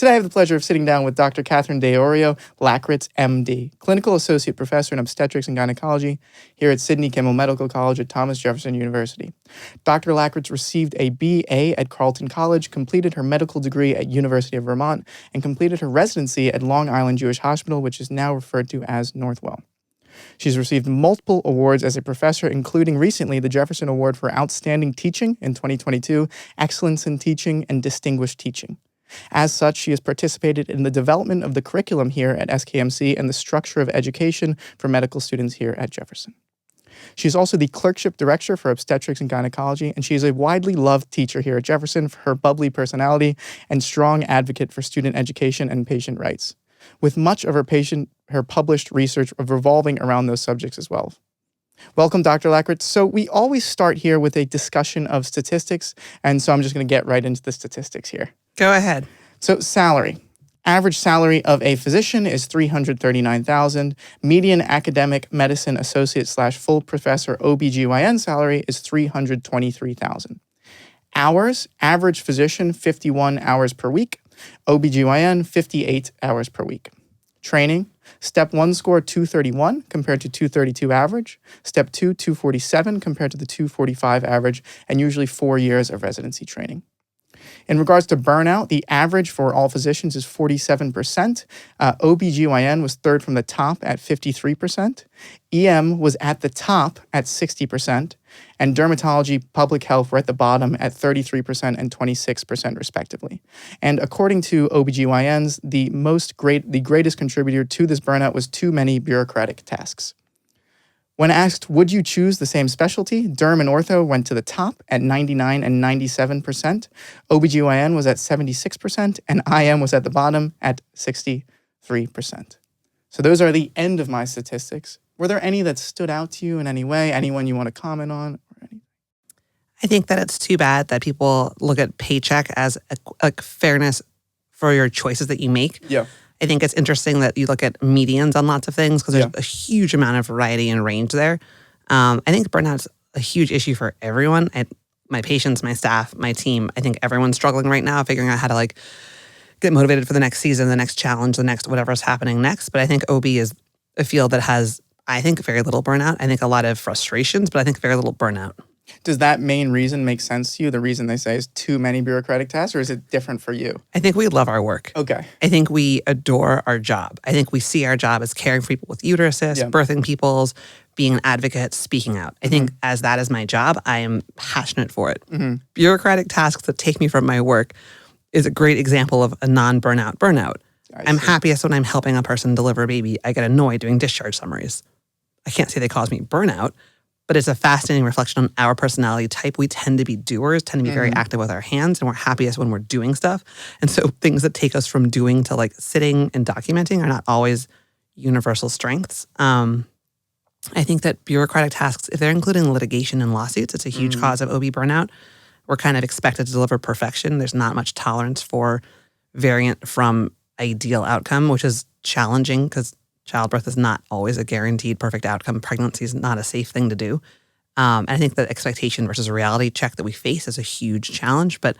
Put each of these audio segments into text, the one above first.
Today I have the pleasure of sitting down with Dr. Katherine DeOreo Lackritz, MD, Clinical Associate Professor in Obstetrics and Gynecology here at Sidney Kimmel Medical College at Thomas Jefferson University. Dr. Lackritz received a BA at Carleton College, completed her medical degree at University of Vermont, and completed her residency at Long Island Jewish Hospital, which is now referred to as Northwell. She's received multiple awards as a professor, including recently the Jefferson Award for Outstanding Teaching in 2022, Excellence in Teaching, and Distinguished Teaching. As such, she has participated in the development of the curriculum here at SKMC and the structure of education for medical students here at Jefferson. She's also the clerkship director for Obstetrics and Gynecology, and she is a widely loved teacher here at Jefferson for her bubbly personality and strong advocate for student education and patient rights, with much of her published research revolving around those subjects as well. Welcome, Dr. Lackritz. So we always start here with a discussion of statistics, and so I'm just going to get right into the statistics here. Go ahead. So salary. Average salary of a physician is $339,000. Median academic medicine associate/full professor OB-GYN salary is $323,000. Hours, average physician 51 hours per week. OB-GYN 58 hours per week. Training, Step 1 score 231 compared to 232 average. Step 2, 247 compared to the 245 average, and usually 4 years of residency training. In regards to burnout, the average for all physicians is 47%. OB-GYN was third from the top at 53%. EM was at the top at 60%. And dermatology, public health were at the bottom at 33% and 26% respectively. And according to OB-GYNs, the greatest contributor to this burnout was too many bureaucratic tasks. When asked, would you choose the same specialty, derm and ortho went to the top at 99 and 97%. OB-GYN was at 76%, and IM was at the bottom at 63%. So those are the end of my statistics. Were there any that stood out to you in any way? Anyone you want to comment on? I think that it's too bad that people look at paycheck as a fairness for your choices that you make. Yeah. I think it's interesting that you look at medians on lots of things because there's a huge amount of variety and range there. I think burnout's a huge issue for everyone. My patients, my staff, my team. I think everyone's struggling right now, figuring out how to get motivated for the next season, the next challenge, the next whatever's happening next. But I think OB is a field that has, I think, very little burnout. I think a lot of frustrations, but I think very little burnout. Does that main reason make sense to you? The reason they say is too many bureaucratic tasks, or is it different for you? I think we love our work. Okay. I think we adore our job. I think we see our job as caring for people with uteruses, birthing peoples, being an advocate, speaking out. I think as that is my job, I am passionate for it. Bureaucratic tasks that take me from my work is a great example of a non-burnout burnout. I'm happiest when I'm helping a person deliver a baby. I get annoyed doing discharge summaries. I can't say they cause me burnout, but it's a fascinating reflection on our personality type. We tend to be doers, tend to be very active with our hands, and we're happiest when we're doing stuff. And so things that take us from doing to sitting and documenting are not always universal strengths. I think that bureaucratic tasks, if they're including litigation and lawsuits, it's a huge cause of OB burnout. We're kind of expected to deliver perfection. There's not much tolerance for variant from ideal outcome, which is challenging because childbirth is not always a guaranteed perfect outcome. Pregnancy is not a safe thing to do. And I think that expectation versus reality check that we face is a huge challenge. But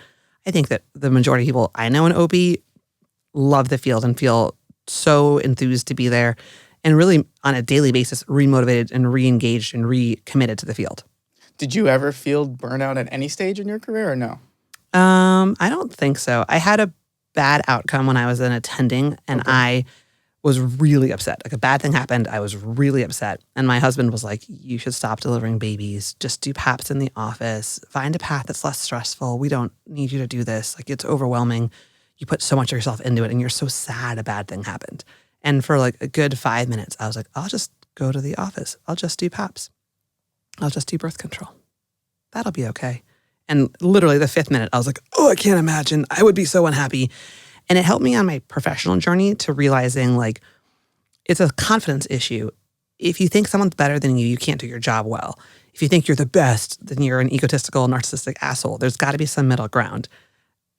I think that the majority of people I know in OB love the field and feel so enthused to be there and really on a daily basis remotivated and re-engaged and recommitted to the field. Did you ever feel burnout at any stage in your career or no? I don't think so. I had a bad outcome when I was an attending and I was really upset. A bad thing happened. I was really upset. And my husband was like, you should stop delivering babies. Just do PAPs in the office. Find a path that's less stressful. We don't need you to do this. It's overwhelming. You put so much of yourself into it and you're so sad a bad thing happened. And for a good 5 minutes, I was like, I'll just go to the office. I'll just do PAPs. I'll just do birth control. That'll be okay. And literally the 5th minute, I was like, oh, I can't imagine. I would be so unhappy. And it helped me on my professional journey to realizing it's a confidence issue. If you think someone's better than you, you can't do your job well. If you think you're the best, then you're an egotistical, narcissistic asshole. There's got to be some middle ground.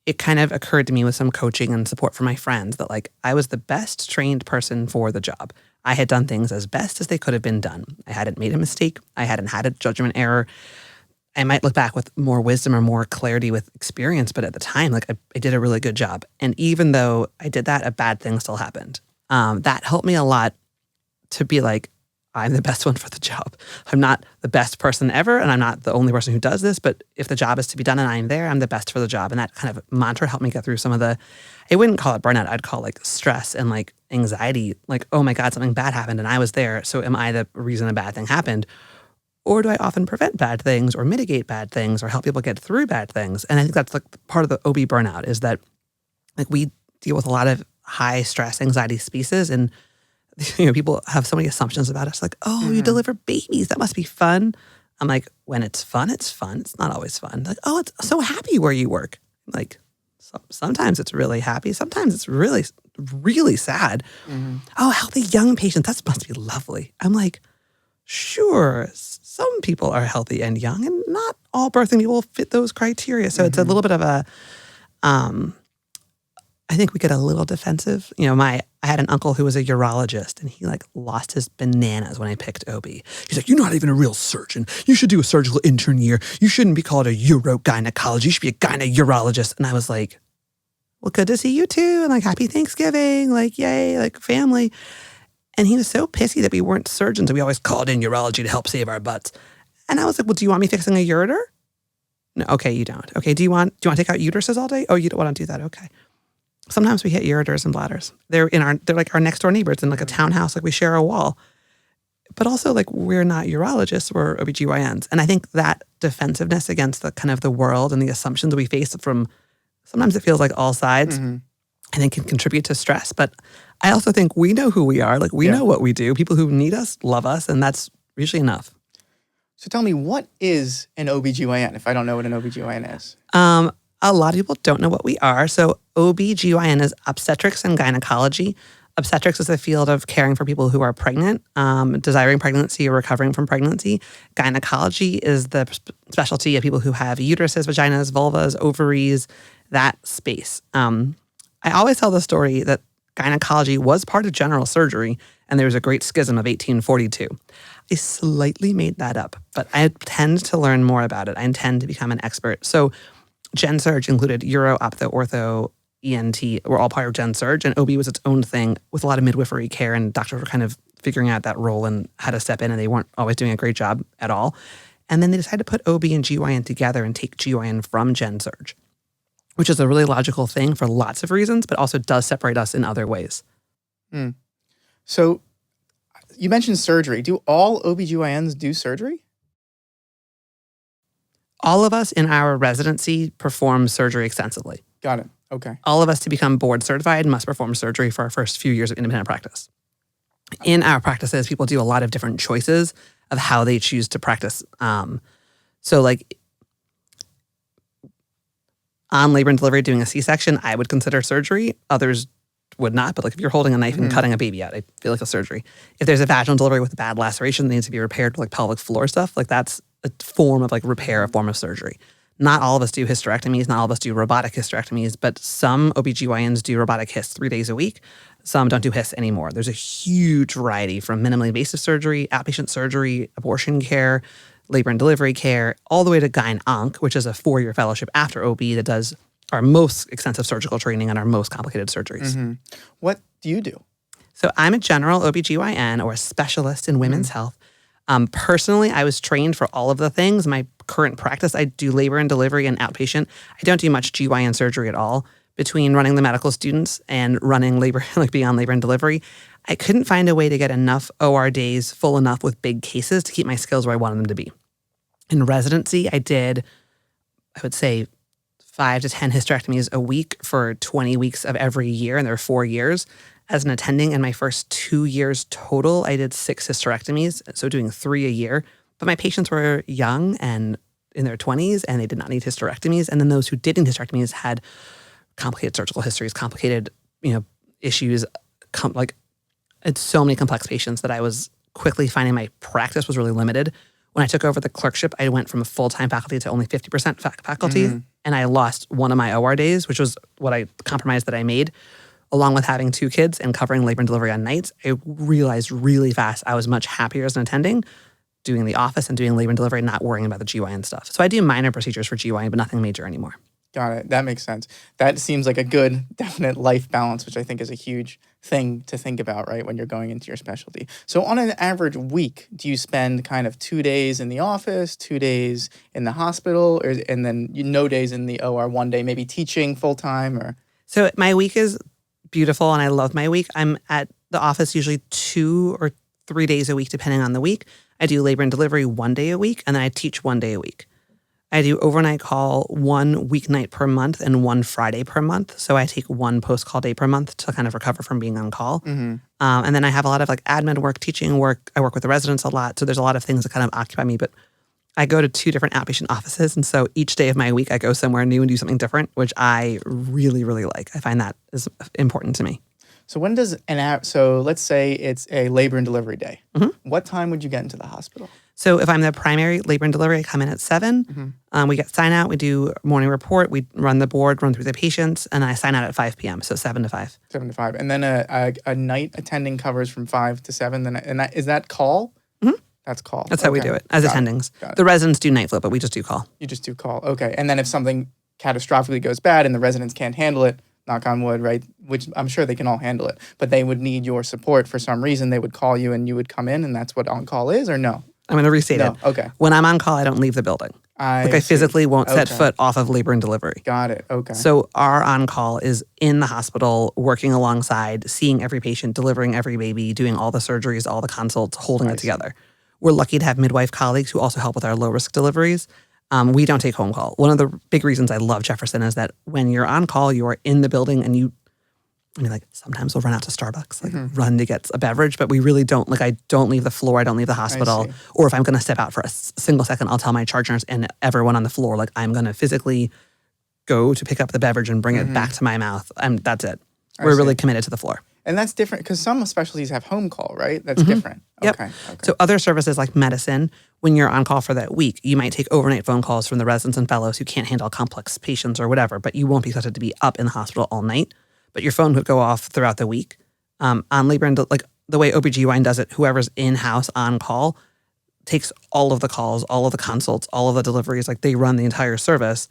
It kind of occurred to me with some coaching and support from my friends that I was the best trained person for the job. I had done things as best as they could have been done. I hadn't made a mistake. I hadn't had a judgment error. I might look back with more wisdom or more clarity with experience, but at the time, like I did a really good job. And even though I did that, a bad thing still happened. That helped me a lot to be like, I'm the best one for the job. I'm not the best person ever, and I'm not the only person who does this, but if the job is to be done and I'm there, I'm the best for the job. And that kind of mantra helped me get through some of the, I wouldn't call it burnout, I'd call it like stress and like anxiety, like, oh my God, something bad happened and I was there, so am I the reason a bad thing happened? Or do I often prevent bad things or mitigate bad things or help people get through bad things? And I think that's like part of the OB burnout is that like we deal with a lot of high stress, anxiety species, and people have so many assumptions about us, like, oh, you deliver babies, that must be fun. I'm like, when it's fun, it's fun. It's not always fun. Like, oh, it's so happy where you work. Like, sometimes it's really happy. Sometimes it's really, really sad. Oh, healthy young patients, that must be lovely. I'm like, sure, some people are healthy and young, and not all birthing people fit those criteria. So it's a little bit of a, I think we get a little defensive. I had an uncle who was a urologist, and he like lost his bananas when I picked OB. He's like, you're not even a real surgeon. You should do a surgical intern year. You shouldn't be called a urogynecology. You should be a gynecologist. And I was like, well, good to see you too. And like, happy Thanksgiving. Like, yay, like family. And he was so pissy that we weren't surgeons and we always called in urology to help save our butts. And I was like, well, do you want me fixing a ureter? No, okay, you don't. Okay, do you want to take out uteruses all day? Oh, you don't want to do that? Okay. Sometimes we hit ureters and bladders. They're like our next door neighbors in like a townhouse, like we share a wall. But also like we're not urologists, we're OB-GYNs. And I think that defensiveness against the kind of the world and the assumptions we face from, sometimes it feels like all sides, I think can contribute to stress. But I also think we know who we are. Like we know what we do. People who need us love us, and that's usually enough. So tell me, what is an OB-GYN if I don't know what an OB-GYN is? A lot of people don't know what we are. So OB-GYN is Obstetrics and Gynecology. Obstetrics is the field of caring for people who are pregnant, desiring pregnancy or recovering from pregnancy. Gynecology is the specialty of people who have uteruses, vaginas, vulvas, ovaries, that space. I always tell the story that gynecology was part of general surgery, and there was a great schism of 1842. I slightly made that up, but I tend to learn more about it. I intend to become an expert. So Gen Surg included Uro, Optho, Ortho, ENT were all part of Gen Surg, and OB was its own thing with a lot of midwifery care, and doctors were kind of figuring out that role and how to step in, and they weren't always doing a great job at all. And then they decided to put OB and GYN together and take GYN from Gen Surg, which is a really logical thing for lots of reasons, but also does separate us in other ways. So you mentioned surgery. Do all OB-GYNs do surgery? All of us in our residency perform surgery extensively. Got it. Okay. All of us to become board certified must perform surgery for our first few years of independent practice. In our practices, people do a lot of different choices of how they choose to practice. So like on labor and delivery doing a C-section, I would consider surgery. Others would not, but like if you're holding a knife and cutting a baby out, I feel like a surgery. If there's a vaginal delivery with a bad laceration that needs to be repaired, like pelvic floor stuff, like that's a form of like repair, a form of surgery. Not all of us do hysterectomies, not all of us do robotic hysterectomies, but some OB-GYNs do robotic hyst 3 days a week. Some don't do hyst anymore. There's a huge variety from minimally invasive surgery, outpatient surgery, abortion care, labor and delivery care, all the way to GYN-ONC, which is a 4-year fellowship after OB that does our most extensive surgical training and our most complicated surgeries. What do you do? So I'm a general OB-GYN or a specialist in women's health. Personally, I was trained for all of the things. My current practice, I do labor and delivery and outpatient. I don't do much GYN surgery at all. Between running the medical students and running labor, like being on labor and delivery, I couldn't find a way to get enough OR days full enough with big cases to keep my skills where I wanted them to be. In residency, I did, I would say, 5 to 10 hysterectomies a week for 20 weeks of every year, and there were 4 years. As an attending in my first 2 years total, I did 6 hysterectomies, so doing 3 a year. But my patients were young and in their 20s, and they did not need hysterectomies. And then those who did need hysterectomies had complicated surgical histories, complicated, issues. It's so many complex patients that I was quickly finding my practice was really limited. When I took over the clerkship, I went from a full-time faculty to only 50% faculty, and I lost one of my OR days, which was what I compromised that I made. Along with having 2 kids and covering labor and delivery on nights, I realized really fast I was much happier as an attending, doing the office and doing labor and delivery, not worrying about the GYN stuff. So I do minor procedures for GYN, but nothing major anymore. Got it. That makes sense. That seems like a good, definite life balance, which I think is a huge thing to think about, right, when you're going into your specialty. So on an average week, do you spend kind of 2 days in the office, 2 days in the hospital, and then no days in the OR, 1 day maybe teaching full-time? Or So my week is beautiful, and I love my week. I'm at the office usually 2 or 3 days a week, depending on the week. I do labor and delivery 1 day a week, and then I teach 1 day a week. I do overnight call 1 weeknight per month and 1 Friday per month. So I take 1 post-call day per month to kind of recover from being on call. And then I have a lot of like admin work, teaching work. I work with the residents a lot. So there's a lot of things that kind of occupy me. But I go to 2 different outpatient offices. And so each day of my week, I go somewhere new and do something different, which I really, really like. I find that is important to me. so when does so let's say it's a labor and delivery day. What time would you get into the hospital? So if I'm the primary labor and delivery, I come in at 7. We get sign out. We do morning report. We run the board, run through the patients, and I sign out at 5 p.m. So 7 to 5. 7 to 5. And then a night attending covers from 5 to 7. Is that call? That's call. That's how we do it as attendings. The residents do night float, but we just do call. You just do call. Okay. And then if something catastrophically goes bad and the residents can't handle it, knock on wood, right? Which I'm sure they can all handle it, but they would need your support for some reason. They would call you and you would come in, and that's what on call is, or no? I'm going to restate it. Okay. When I'm on call, I don't leave the building. I physically won't set foot off of labor and delivery. Got it. Okay. So our on-call is in the hospital, working alongside, seeing every patient, delivering every baby, doing all the surgeries, all the consults, holding it together. We're lucky to have midwife colleagues who also help with our low-risk deliveries. We don't take home call. One of the big reasons I love Jefferson is that when you're on call, you are in the building and sometimes we'll run out to Starbucks, run to get a beverage, but we really don't. I don't leave the floor. I don't leave the hospital. Or if I'm going to step out for a single second, I'll tell my charge nurse and everyone on the floor, I'm going to physically go to pick up the beverage and bring it back to my mouth. That's it. We're really committed to the floor. And that's different because some specialties have home call, right? That's different. Yep. Okay. So other services like medicine, when you're on call for that week, you might take overnight phone calls from the residents and fellows who can't handle complex patients or whatever, but you won't be expected to be up in the hospital all night. But your phone would go off throughout the week. On labor and the way OB-GYN does it, whoever's in-house on call takes all of the calls, all of the consults, all of the deliveries. They run the entire service,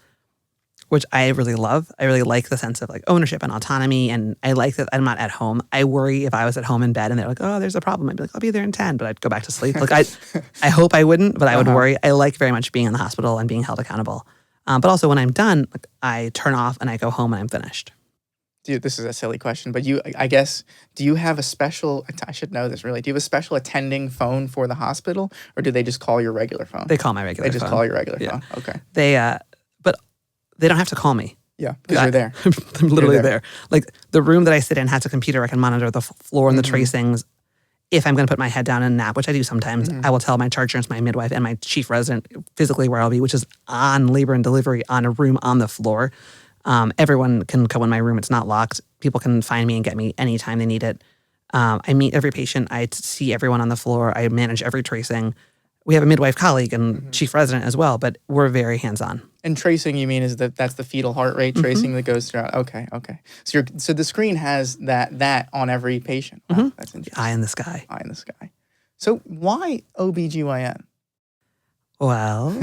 which I really love. I really like the sense of ownership and autonomy, and I like that I'm not at home. I worry if I was at home in bed and they're like, oh, there's a problem. I'd be like, I'll be there in 10, but I'd go back to sleep. I hope I wouldn't, but I would worry. I like very much being in the hospital and being held accountable. But also when I'm done, I turn off and I go home and I'm finished. Dude, this is a silly question, but I guess, do you have a special, I should know this really, do you have a special attending phone for the hospital, or do they just call your regular phone? They call my regular phone. They just call your regular phone? Okay. But they don't have to call me. Yeah, because you're there. I'm literally there. The room that I sit in has a computer. I can monitor the floor and the tracings. If I'm going to put my head down and nap, which I do sometimes, I will tell my charge nurse, my midwife, and my chief resident physically where I'll be, which is on labor and delivery on a room on the floor. Everyone can go in my room. It's not locked. People can find me and get me anytime they need it. I meet every patient. I see everyone on the floor. I manage every tracing. We have a midwife colleague and chief resident as well, but we're very hands-on. And tracing, you mean, that's the fetal heart rate tracing that goes throughout? Okay. So the screen has that on every patient. Wow, that's interesting. Eye in the sky. Eye in the sky. So why OB-GYN? Well,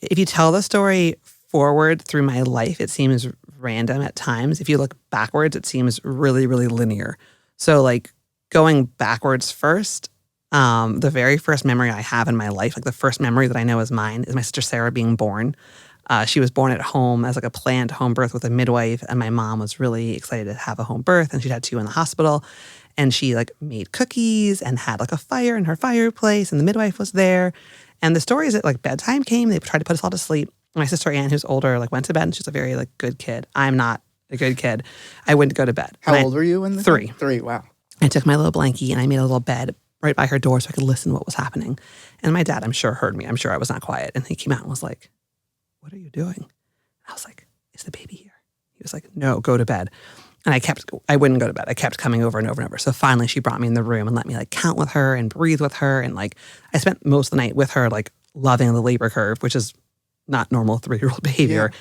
if you tell the story forward through my life, it seems random at times. If you look backwards, it seems really, really linear. So going backwards first, the very first memory I have in my life, the first memory that I know is mine, is my sister Sarah being born. She was born at home as a planned home birth with a midwife, and my mom was really excited to have a home birth, and she'd had 2 in the hospital. And she made cookies and had a fire in her fireplace, and the midwife was there. And the story is that bedtime came, they tried to put us all to sleep. My sister Ann, who's older, went to bed, and she's a very good kid. I'm not a good kid. I wouldn't go to bed. How old were you when 3. 3, wow. I took my little blankie and I made a little bed right by her door so I could listen to what was happening. And my dad, I'm sure, heard me. I'm sure I was not quiet. And he came out and was like, what are you doing? And I was like, is the baby here? He was like, no, go to bed. And I wouldn't go to bed. I kept coming over and over and over. So finally she brought me in the room and let me count with her and breathe with her. And I spent most of the night with her, loving the labor curve, which is not normal 3-year-old behavior. Yeah.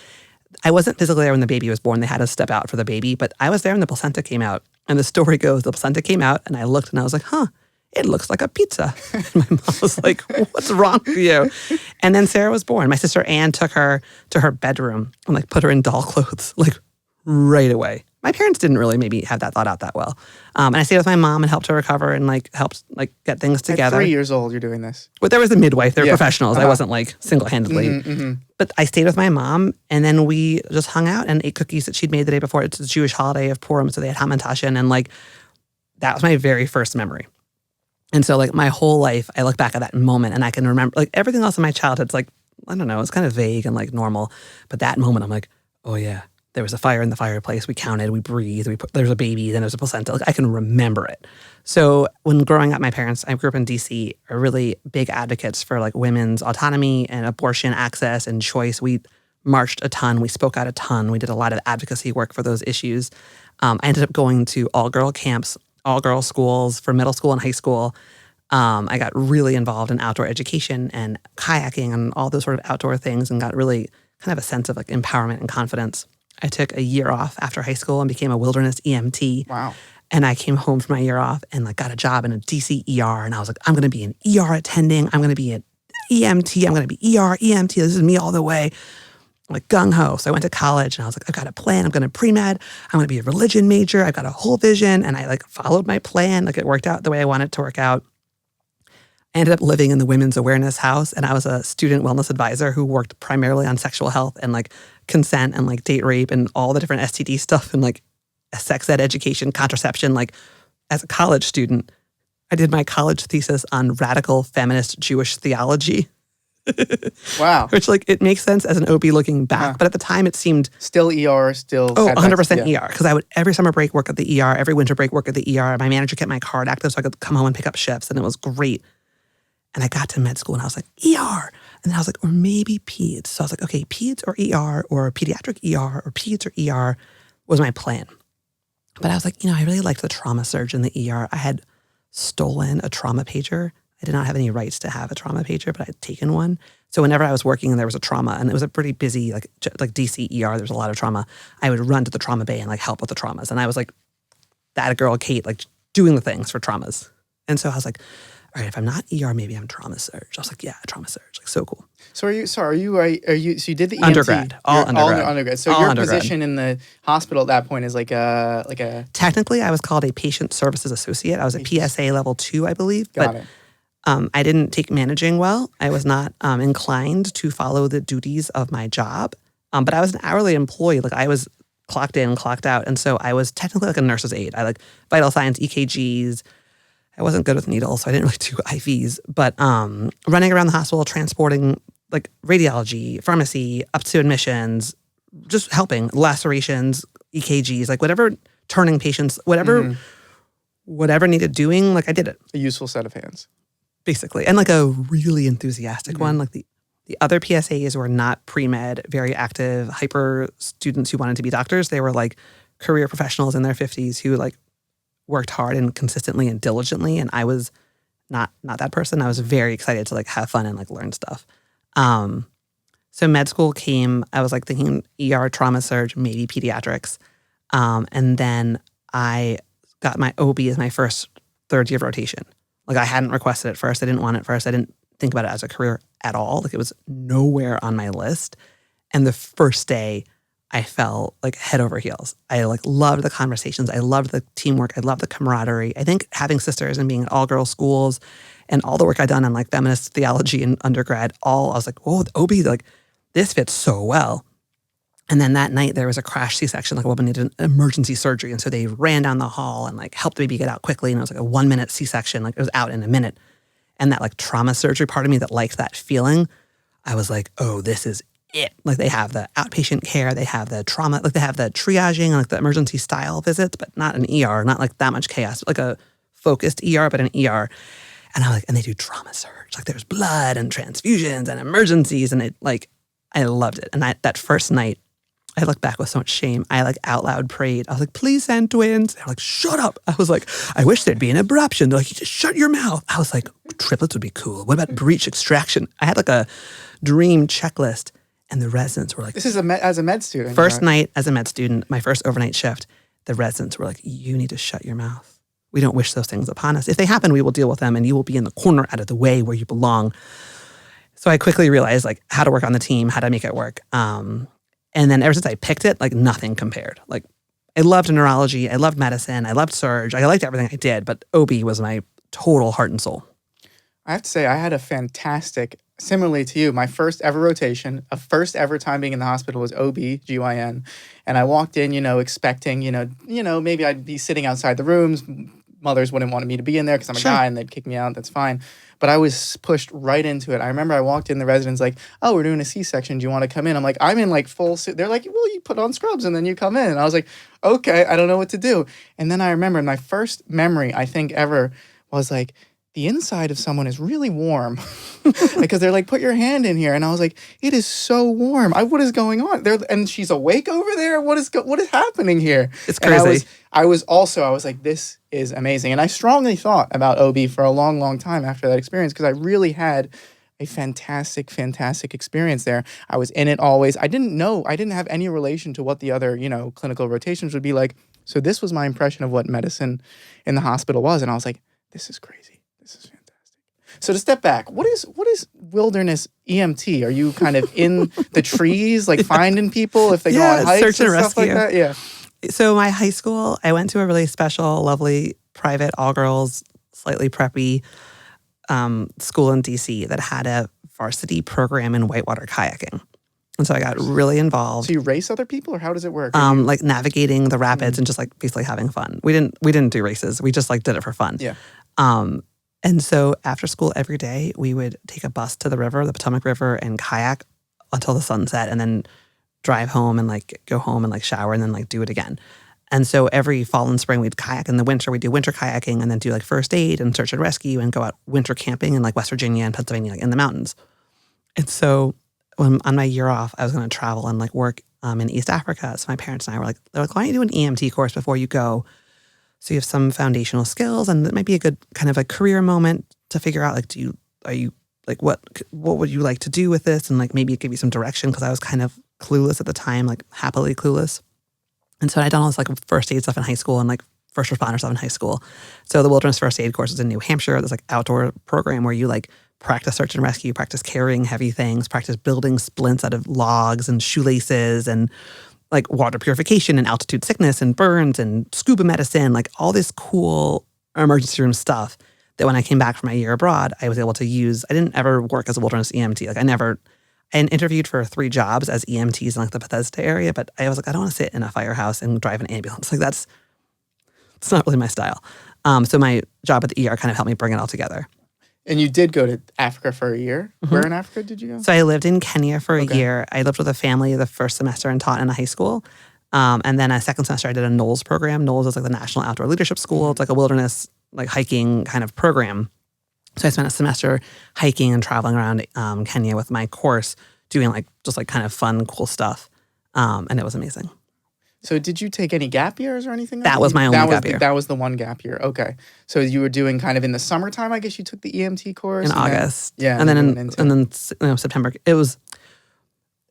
I wasn't physically there when the baby was born. They had to step out for the baby, but I was there when the placenta came out. And the story goes, the placenta came out and I looked and I was like, huh, it looks like a pizza. And my mom was like, what's wrong with you? And then Sarah was born. My sister Anne took her to her bedroom and like put her in doll clothes like right away. My parents didn't really maybe have that thought out that well. And I stayed with my mom and helped her recover and like helped like get things together. At 3 years old, you're doing this. But there was a midwife. They were professionals. I wasn't like single-handedly. But I stayed with my mom and then we just hung out and ate cookies that she'd made the day before. It's the Jewish holiday of Purim, so they had hamantashen, and like that was my very first memory. And so like my whole life, I look back at that moment and I can remember like everything else in my childhood's like, I don't know, it's kind of vague and like normal. But that moment I'm like, oh yeah, there was a fire in the fireplace. We counted, we breathed, there was a baby, then there was a placenta. Like I can remember it. So when growing up, my parents, I grew up in DC, are really big advocates for like women's autonomy and abortion access and choice. We marched a ton. We spoke out a ton. We did a lot of advocacy work for those issues. I ended up going to all-girl camps, all-girl schools for middle school and high school. I got really involved in outdoor education and kayaking and all those sort of outdoor things and got really kind of a sense of like empowerment and confidence. I took a year off after high school and became a wilderness EMT. Wow. And I came home from my year off and like got a job in a DC ER. And I was like, I'm going to be an ER attending. I'm going to be an EMT. I'm going to be ER, EMT. This is me all the way. I'm like gung-ho. So I went to college and I was like, I've got a plan. I'm going to pre-med. I'm going to be a religion major. I've got a whole vision. And I like followed my plan. Like it worked out the way I wanted it to work out. I ended up living in the Women's Awareness House, and I was a student wellness advisor who worked primarily on sexual health and like consent and like date rape and all the different STD stuff and like sex ed education, contraception. Like as a college student, I did my college thesis on radical feminist Jewish theology. Wow. Which like it makes sense as an OB looking back, but at the time it seemed still ER, still 100% ER, because I would every summer break work at the ER, every winter break work at the ER. My manager kept my card active so I could come home and pick up shifts, and it was great. And I got to med school and I was like, ER. And then I was like, or maybe peds. So I was like, okay, peds or ER or pediatric ER or peds or ER was my plan. But I was like, I really liked the trauma surge in the ER. I had stolen a trauma pager. I did not have any rights to have a trauma pager, but I had taken one. So whenever I was working and there was a trauma, and it was a pretty busy, like DC ER, there was a lot of trauma, I would run to the trauma bay and like help with the traumas. And I was like that girl, Kate, like doing the things for traumas. And so I was like, all right, if I'm not ER, maybe I'm trauma surge. I was like, yeah, trauma surge, like so cool. So are you? So you did the EMT, undergrad, all undergrad. So your position in the hospital at that point is like a. Technically, I was called a patient services associate. I was a PSA level 2, I believe. Got it. I didn't take managing well. I was not inclined to follow the duties of my job. But I was an hourly employee. Like I was clocked in, clocked out, and so I was technically like a nurse's aide. I like vital signs, EKGs. I wasn't good with needles, so I didn't really do IVs. But running around the hospital, transporting like radiology, pharmacy, up to admissions, just helping, lacerations, EKGs, like whatever, turning patients, whatever needed doing, like I did it. A useful set of hands. Basically. And like a really enthusiastic one. Like the other PSAs were not pre-med, very active, hyper students who wanted to be doctors. They were like career professionals in their 50s who like worked hard and consistently and diligently, and I was not that person. I was very excited to like have fun and like learn stuff. So med school came, I was like thinking ER, trauma surge, maybe pediatrics. And then I got my OB as my first third year rotation. Like I hadn't requested it first. I didn't want it first. I didn't think about it as a career at all. Like it was nowhere on my list. And the first day I fell like head over heels. I like loved the conversations. I loved the teamwork. I loved the camaraderie. I think having sisters and being at all girls schools and all the work I'd done on like feminist theology in undergrad, I was like, whoa, the OB, like this fits so well. And then that night there was a crash C-section, like a woman needed an emergency surgery. And so they ran down the hall and like helped the baby get out quickly. And it was like a 1-minute C-section, like it was out in a minute. And that like trauma surgery part of me that liked that feeling, I was like, oh, this is it. Like they have the outpatient care, they have the trauma, like they have the triaging and like the emergency style visits, but not an ER, not like that much chaos, like a focused ER, but an ER. And I'm like, and they do trauma surge. Like there's blood and transfusions and emergencies. And it like, I loved it. And that first night, I look back with so much shame. I like out loud prayed. I was like, please send twins. They're like, shut up. I was like, I wish there'd be an abruption. They're like, you just shut your mouth. I was like, triplets would be cool. What about breech extraction? I had like a dream checklist. And the residents were like... This is as a med student. First night as a med student, my first overnight shift, the residents were like, you need to shut your mouth. We don't wish those things upon us. If they happen, we will deal with them, and you will be in the corner out of the way where you belong. So I quickly realized like how to work on the team, how to make it work. And then ever since I picked it, like nothing compared. Like I loved neurology, I loved medicine, I loved surge, I liked everything I did, but OB was my total heart and soul. I have to say, I had a fantastic, similarly to you, my first ever rotation, a first ever time being in the hospital was OB-GYN. And I walked in, expecting, maybe I'd be sitting outside the rooms. Mothers wouldn't want me to be in there because I'm a guy and they'd kick me out. That's fine. But I was pushed right into it. I remember I walked in, the residents like, oh, we're doing a C-section. Do you want to come in? I'm like, I'm in like full suit. They're like, well, you put on scrubs and then you come in. And I was like, okay, I don't know what to do. And then I remember my first memory, I think ever, was like, the inside of someone is really warm because they're like, put your hand in here. And I was like, it is so warm. What is going on? And she's awake over there. What is happening here? It's crazy. I was like, this is amazing. And I strongly thought about OB for a long, long time after that experience because I really had a fantastic, fantastic experience there. I was in it always. I didn't have any relation to what the other, clinical rotations would be like. So this was my impression of what medicine in the hospital was. And I was like, this is crazy. This is fantastic. So to step back, what is wilderness EMT? Are you kind of in the trees, like finding people if they go on hikes search and stuff rescue. like that? Yeah. So my high school, I went to a really special, lovely, private, all-girls, slightly preppy school in D.C. that had a varsity program in whitewater kayaking. And so I got really involved. So you race other people, or how does it work? Like navigating the rapids and just like basically having fun. We didn't do races. We just like did it for fun. Yeah. And so after school every day, we would take a bus to the river, the Potomac River, and kayak until the sun set, and then drive home and like go home and like shower and then like do it again. And so every fall and spring we'd kayak. In the winter we'd do winter kayaking and then do like first aid and search and rescue and go out winter camping in like West Virginia and Pennsylvania, like in the mountains. And so when on my year off, I was going to travel and like work in East Africa. So my parents and I were like, they're like, why don't you do an EMT course before you go? So you have some foundational skills, and it might be a good kind of a career moment to figure out like, are you like, what would you like to do with this? And like maybe give you some direction, because I was kind of clueless at the time, like happily clueless. And so I'd done all this like first aid stuff in high school and like first responder stuff in high school. So the wilderness first aid course was in New Hampshire. There's like outdoor program where you like practice search and rescue, practice carrying heavy things, practice building splints out of logs and shoelaces, and like water purification and altitude sickness and burns and scuba medicine, like all this cool emergency room stuff that when I came back from my year abroad, I was able to use. I didn't ever work as a wilderness EMT. Like I interviewed for 3 jobs as EMTs in like the Bethesda area, but I was like, I don't want to sit in a firehouse and drive an ambulance. Like it's not really my style. So my job at the ER kind of helped me bring it all together. And you did go to Africa for a year? Mm-hmm. Where in Africa did you go? So I lived in Kenya for a year. I lived with a family the first semester and taught in a high school. And then a second semester I did a NOLS program. NOLS is like the National Outdoor Leadership School. It's like a wilderness, like hiking kind of program. So I spent a semester hiking and traveling around Kenya with my course, doing like just like kind of fun, cool stuff. And it was amazing. So did you take any gap years or anything? That was my only gap year. That was the one gap year. Okay. So you were doing kind of in the summertime, I guess you took the EMT course? In August. Yeah. And then September. It was,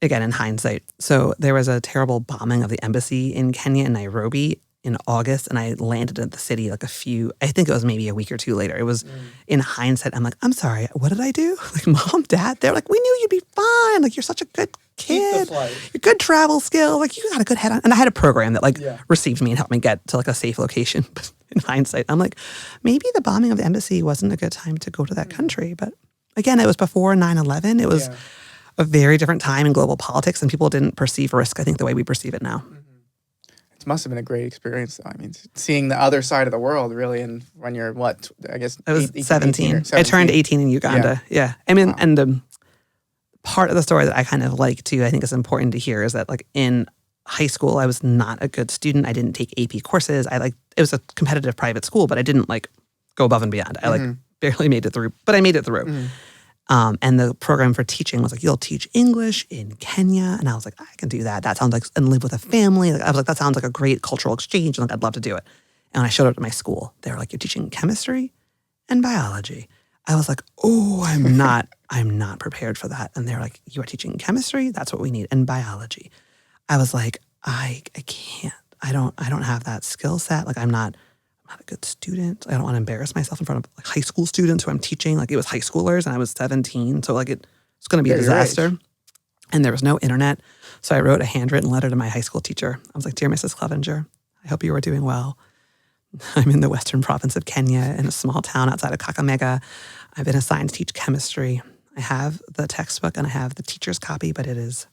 again, in hindsight. So there was a terrible bombing of the embassy in Kenya in Nairobi in August, and I landed at the city like I think it was maybe a week or 2 later. It was, in hindsight, I'm like, I'm sorry, what did I do? Like, Mom, Dad, they're like, we knew you'd be fine. Like, you're such a good kid. Your good travel skill. Like, you got a good head on. And I had a program that received me and helped me get to like a safe location. But in hindsight, I'm like, maybe the bombing of the embassy wasn't a good time to go to that country. But again, it was before 9/11. It was a very different time in global politics, and people didn't perceive risk, I think, the way we perceive it now. It must have been a great experience, though. I mean, seeing the other side of the world, really, and when you're, I guess, I was 17. I turned 18 in Uganda. Yeah. I mean, and the part of the story that I kind of like, too, I think is important to hear, is that, like, in high school, I was not a good student. I didn't take AP courses. It was a competitive private school, but I didn't, like, go above and beyond. I, barely made it through, but I made it through. And the program for teaching was like, you'll teach English in Kenya. And I was like, I can do that. That sounds like, and live with a family. Like, I was like, that sounds like a great cultural exchange. And like, I'd love to do it. And when I showed up to my school, they were like, you're teaching chemistry and biology. I was like, oh, I'm not prepared for that. And they're like, you are teaching chemistry? That's what we need. And biology. I was like, I can't. I don't have that skill set. Like, I'm not not a good student. I don't want to embarrass myself in front of like high school students who I'm teaching. Like it was high schoolers and I was 17. So like it's going to be a disaster. And there was no internet. So I wrote a handwritten letter to my high school teacher. I was like, "Dear Mrs. Clevenger, I hope you are doing well. I'm in the western province of Kenya in a small town outside of Kakamega. I've been assigned to teach chemistry. I have the textbook and I have the teacher's copy, but it is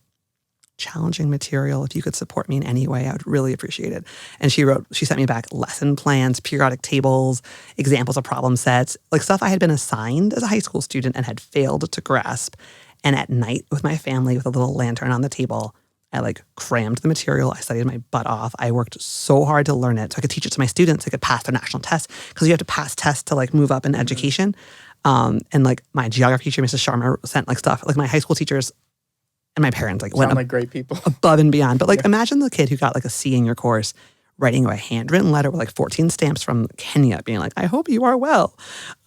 challenging material. If you could support me in any way, I would really appreciate it." And she sent me back lesson plans, periodic tables, examples of problem sets, like stuff I had been assigned as a high school student and had failed to grasp. And at night with my family with a little lantern on the table, I like crammed the material. I studied my butt off. I worked so hard to learn it so I could teach it to my students. I could pass their national tests because you have to pass tests to like move up in education. And like my geography teacher, Mrs. Sharma, sent like stuff. Like my high school teachers and my parents like went like great people above and beyond. But like imagine the kid who got like a C in your course writing a handwritten letter with like 14 stamps from Kenya being like, "I hope you are well.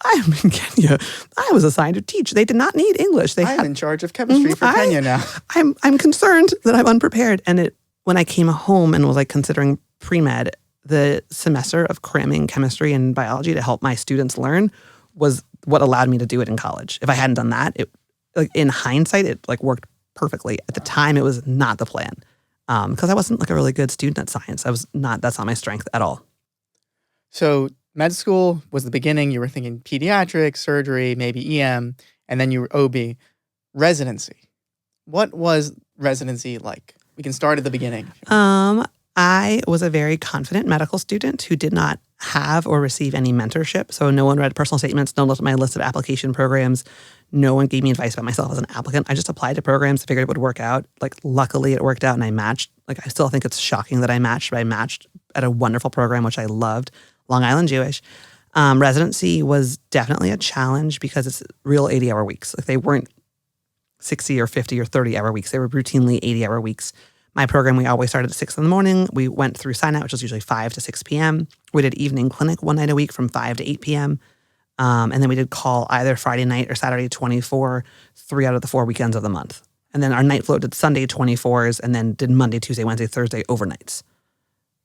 I'm in Kenya. I was assigned to teach. They did not need English. I'm in charge of chemistry for Kenya now. I'm concerned that I'm unprepared." And when I came home and was like considering pre-med, the semester of cramming chemistry and biology to help my students learn was what allowed me to do it in college. If I hadn't done that, it like in hindsight, it like worked perfectly. At the time, it was not the plan. Because I wasn't like a really good student at science. That's not my strength at all. So med school was the beginning. You were thinking pediatrics, surgery, maybe EM, and then you were OB. Residency. What was residency like? We can start at the beginning. I was a very confident medical student who did not have or receive any mentorship. So no one read personal statements, no one looked at my list of application programs. No one gave me advice about myself as an applicant. I just applied to programs, figured it would work out. Like luckily it worked out and I matched. Like I still think it's shocking that I matched, but I matched at a wonderful program, which I loved, Long Island Jewish. Residency was definitely a challenge because it's real 80-hour weeks. Like they weren't 60 or 50 or 30-hour weeks. They were routinely 80-hour weeks. My program, we always started at 6 in the morning. We went through sign-out, which was usually 5 to 6 p.m. We did evening clinic one night a week from 5 to 8 p.m. And then we did call either Friday night or Saturday 24, 3 out of the 4 weekends of the month. And then our night float did Sunday 24s and then did Monday, Tuesday, Wednesday, Thursday overnights.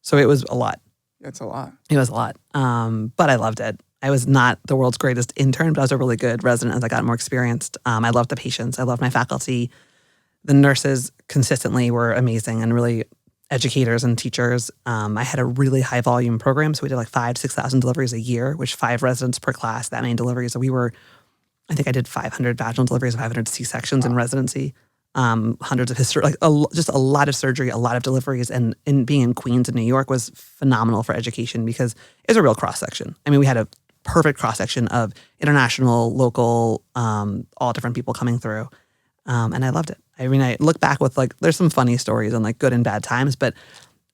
So it was a lot. That's a lot. It was a lot. But I loved it. I was not the world's greatest intern, but I was a really good resident as I got more experienced. I loved the patients. I loved my faculty. The nurses consistently were amazing and really educators and teachers. I had a really high volume program. So we did like 5,000 to 6,000 deliveries a year, which 5 residents per class, that many deliveries. So I think I did 500 vaginal deliveries, 500 C-sections in residency, hundreds of history, like just a lot of surgery, a lot of deliveries. And being in Queens and New York was phenomenal for education because it was a real cross-section. I mean, we had a perfect cross-section of international, local, all different people coming through. And I loved it. I mean, I look back with like, there's some funny stories and like good and bad times, but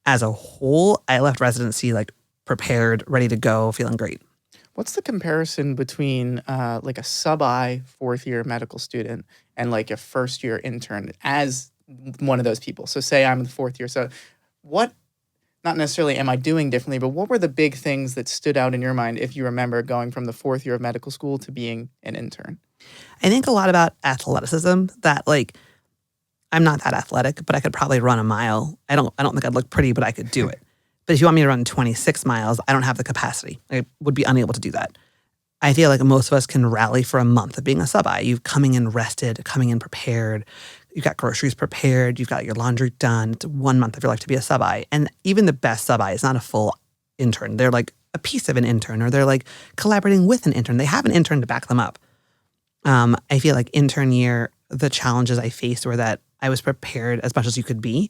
as a whole, I left residency like prepared, ready to go, feeling great. What's the comparison between like a sub-I 4th year medical student and like a 1st year intern as one of those people? So say I'm the 4th year. So what, not necessarily am I doing differently, but what were the big things that stood out in your mind if you remember going from the 4th year of medical school to being an intern? I think a lot about athleticism, that like, I'm not that athletic, but I could probably run a mile. I don't think I'd look pretty, but I could do it. But if you want me to run 26 miles, I don't have the capacity. I would be unable to do that. I feel like most of us can rally for a month of being a sub-I. You've coming in rested, coming in prepared. You've got groceries prepared. You've got your laundry done. It's 1 month of your life to be a sub-I. And even the best sub-I is not a full intern. They're like a piece of an intern, or they're like collaborating with an intern. They have an intern to back them up. I feel like intern year, the challenges I faced were that I was prepared as much as you could be,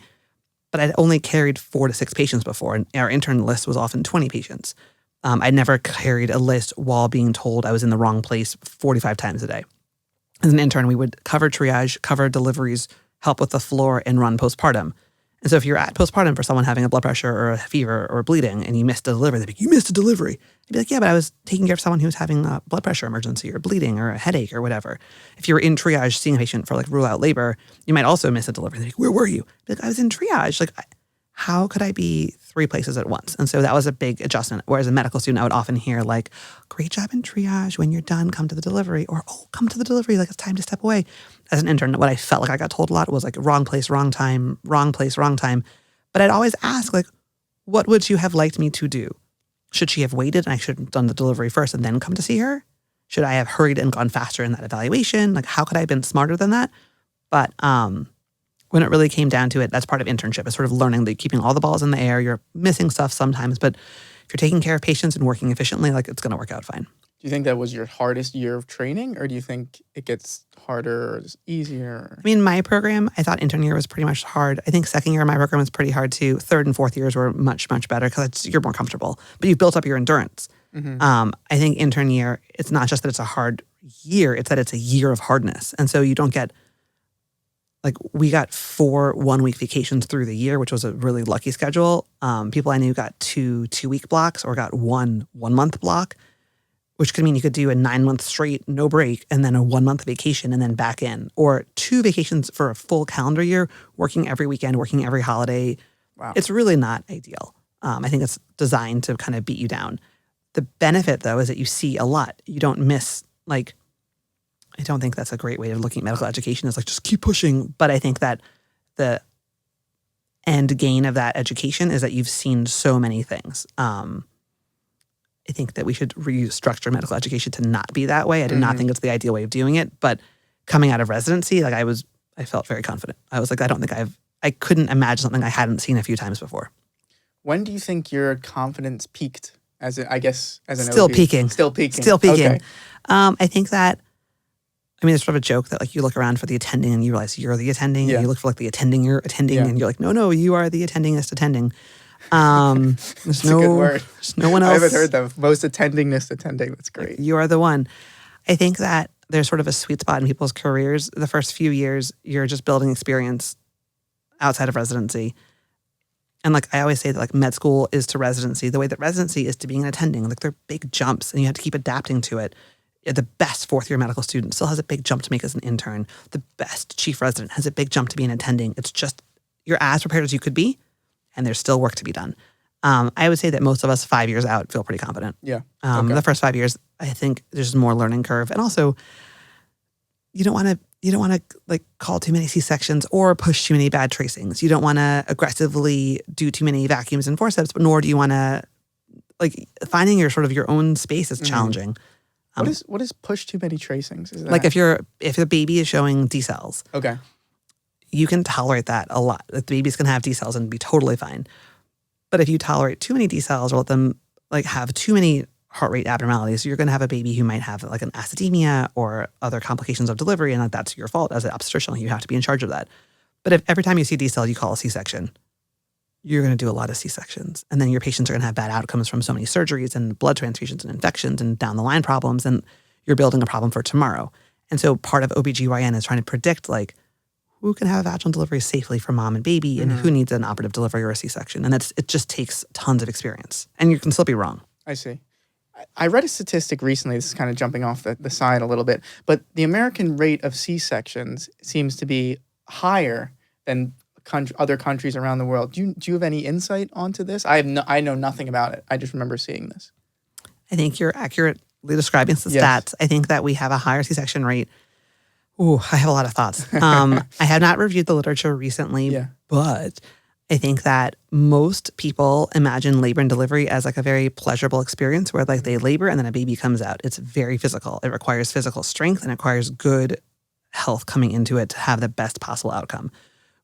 but I'd only carried 4 to 6 patients before, and our intern list was often 20 patients. I never carried a list while being told I was in the wrong place 45 times a day. As an intern, we would cover triage, cover deliveries, help with the floor, and run postpartum. And so if you're at postpartum for someone having a blood pressure or a fever or bleeding and you missed a delivery, they'd be like, "You missed a delivery." I'd be like, "Yeah, but I was taking care of someone who was having a blood pressure emergency or bleeding or a headache or whatever." If you were in triage seeing a patient for like rule out labor, you might also miss a delivery. They'd be like, "Where were you?" I'd be like, "I was in triage." Like, how could I be 3 places at once? And so that was a big adjustment. Whereas a medical student, I would often hear like, "Great job in triage. When you're done, come to the delivery." Or, "Oh, come to the delivery. Like, it's time to step away." As an intern, what I felt like I got told a lot was like, wrong place, wrong time, wrong place, wrong time. But I'd always ask, like, what would you have liked me to do? Should she have waited and I should have done the delivery first and then come to see her? Should I have hurried and gone faster in that evaluation? Like, how could I have been smarter than that? But when it really came down to it, that's part of internship. It's sort of learning that keeping all the balls in the air. You're missing stuff sometimes, but if you're taking care of patients and working efficiently, like, it's going to work out fine. Do you think that was your hardest year of training, or do you think it gets harder or easier? I mean, my program, I thought intern year was pretty much hard. I think second year of my program was pretty hard too. Third and fourth years were much, much better because you're more comfortable. But you've built up your endurance. I think intern year, it's not just that it's a hard year, it's that it's a year of hardness. And so you don't get, like, we got 4 one-week vacations through the year, which was a really lucky schedule. People I knew got 2 2-week blocks or got 1 1-month block, which could mean you could do a 9-month straight, no break, and then a 1-month vacation and then back in. Or 2 vacations for a full calendar year, working every weekend, working every holiday. Wow. It's really not ideal. I think it's designed to kind of beat you down. The benefit, though, is that you see a lot. You don't miss, like, I don't think that's a great way of looking at medical education, is like, just keep pushing. But I think that the end gain of that education is that you've seen so many things. I think that we should restructure medical education to not be that way. I do not think it's the ideal way of doing it. But coming out of residency, like, I felt very confident. I was like, I couldn't imagine something I hadn't seen a few times before. When do you think your confidence peaked as an OB? Still peaking. Okay. I think that, I mean, it's sort of a joke that, like, you look around for the attending and you realize you're the attending, and you look for, like, the attending you're attending, and you're like, no, you are the attendingest attending. There's a good word. There's no one else. I haven't heard that. Most attendingest attending. That's great. You are the one. I think that there's sort of a sweet spot in people's careers. The first few years, you're just building experience outside of residency. And, like, I always say that, like, med school is to residency the way that residency is to being an attending. Like, they're big jumps, and you have to keep adapting to it. The best fourth-year medical student still has a big jump to make as an intern. The best chief resident has a big jump to be an attending. It's just, you're as prepared as you could be, and there's still work to be done. I would say that most of us 5 years out feel pretty confident. Yeah. The first 5 years, I think there's more learning curve. And also, you don't want to like call too many C-sections or push too many bad tracings. You don't want to aggressively do too many vacuums and forceps, but nor do you want to, like, finding your sort of your own space is challenging. What is push too many tracings? Is that... Like, if the baby is showing D cells, okay, you can tolerate that a lot. Like, the baby's gonna have D cells and be totally fine. But if you tolerate too many D cells or let them, like, have too many heart rate abnormalities, you're gonna have a baby who might have, like, an acidemia or other complications of delivery, and, like, that's your fault as an obstetrician. You have to be in charge of that. But if every time you see D cell you call a C-section, you're going to do a lot of C-sections. And then your patients are going to have bad outcomes from so many surgeries and blood transfusions and infections and down the line problems. And you're building a problem for tomorrow. And so part of OB-GYN is trying to predict, like, who can have a vaginal delivery safely for mom and baby and who needs an operative delivery or a C-section. And it just takes tons of experience. And you can still be wrong. I see. I read a statistic recently, this is kind of jumping off the side a little bit, but the American rate of C-sections seems to be higher than other countries around the world. Do you have any insight onto this? I know nothing about it. I just remember seeing this. I think you're accurately describing the stats. I think that we have a higher C-section rate. Ooh, I have a lot of thoughts. I have not reviewed the literature recently, but I think that most people imagine labor and delivery as, like, a very pleasurable experience where, like, they labor and then a baby comes out. It's very physical. It requires physical strength and it requires good health coming into it to have the best possible outcome.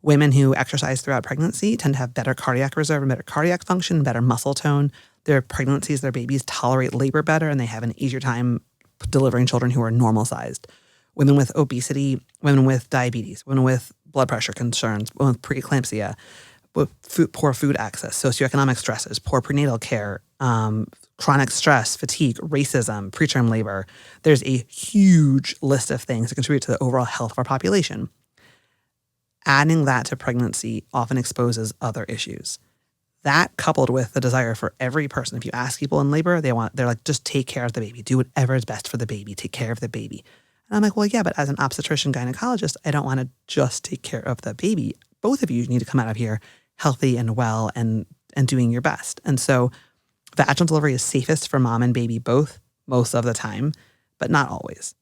Women who exercise throughout pregnancy tend to have better cardiac reserve and better cardiac function, better muscle tone. Their pregnancies, their babies tolerate labor better, and they have an easier time delivering children who are normal sized. Women with obesity, women with diabetes, women with blood pressure concerns, women with preeclampsia, with poor food access, socioeconomic stresses, poor prenatal care, chronic stress, fatigue, racism, preterm labor. There's a huge list of things that contribute to the overall health of our population. Adding that to pregnancy often exposes other issues. That, coupled with the desire for every person, if you ask people in labor, they're like, just take care of the baby. Do whatever is best for the baby. Take care of the baby. And I'm like, well, yeah, but as an obstetrician gynecologist, I don't want to just take care of the baby. Both of you need to come out of here healthy and well and doing your best. And so vaginal delivery is safest for mom and baby both most of the time, but not always.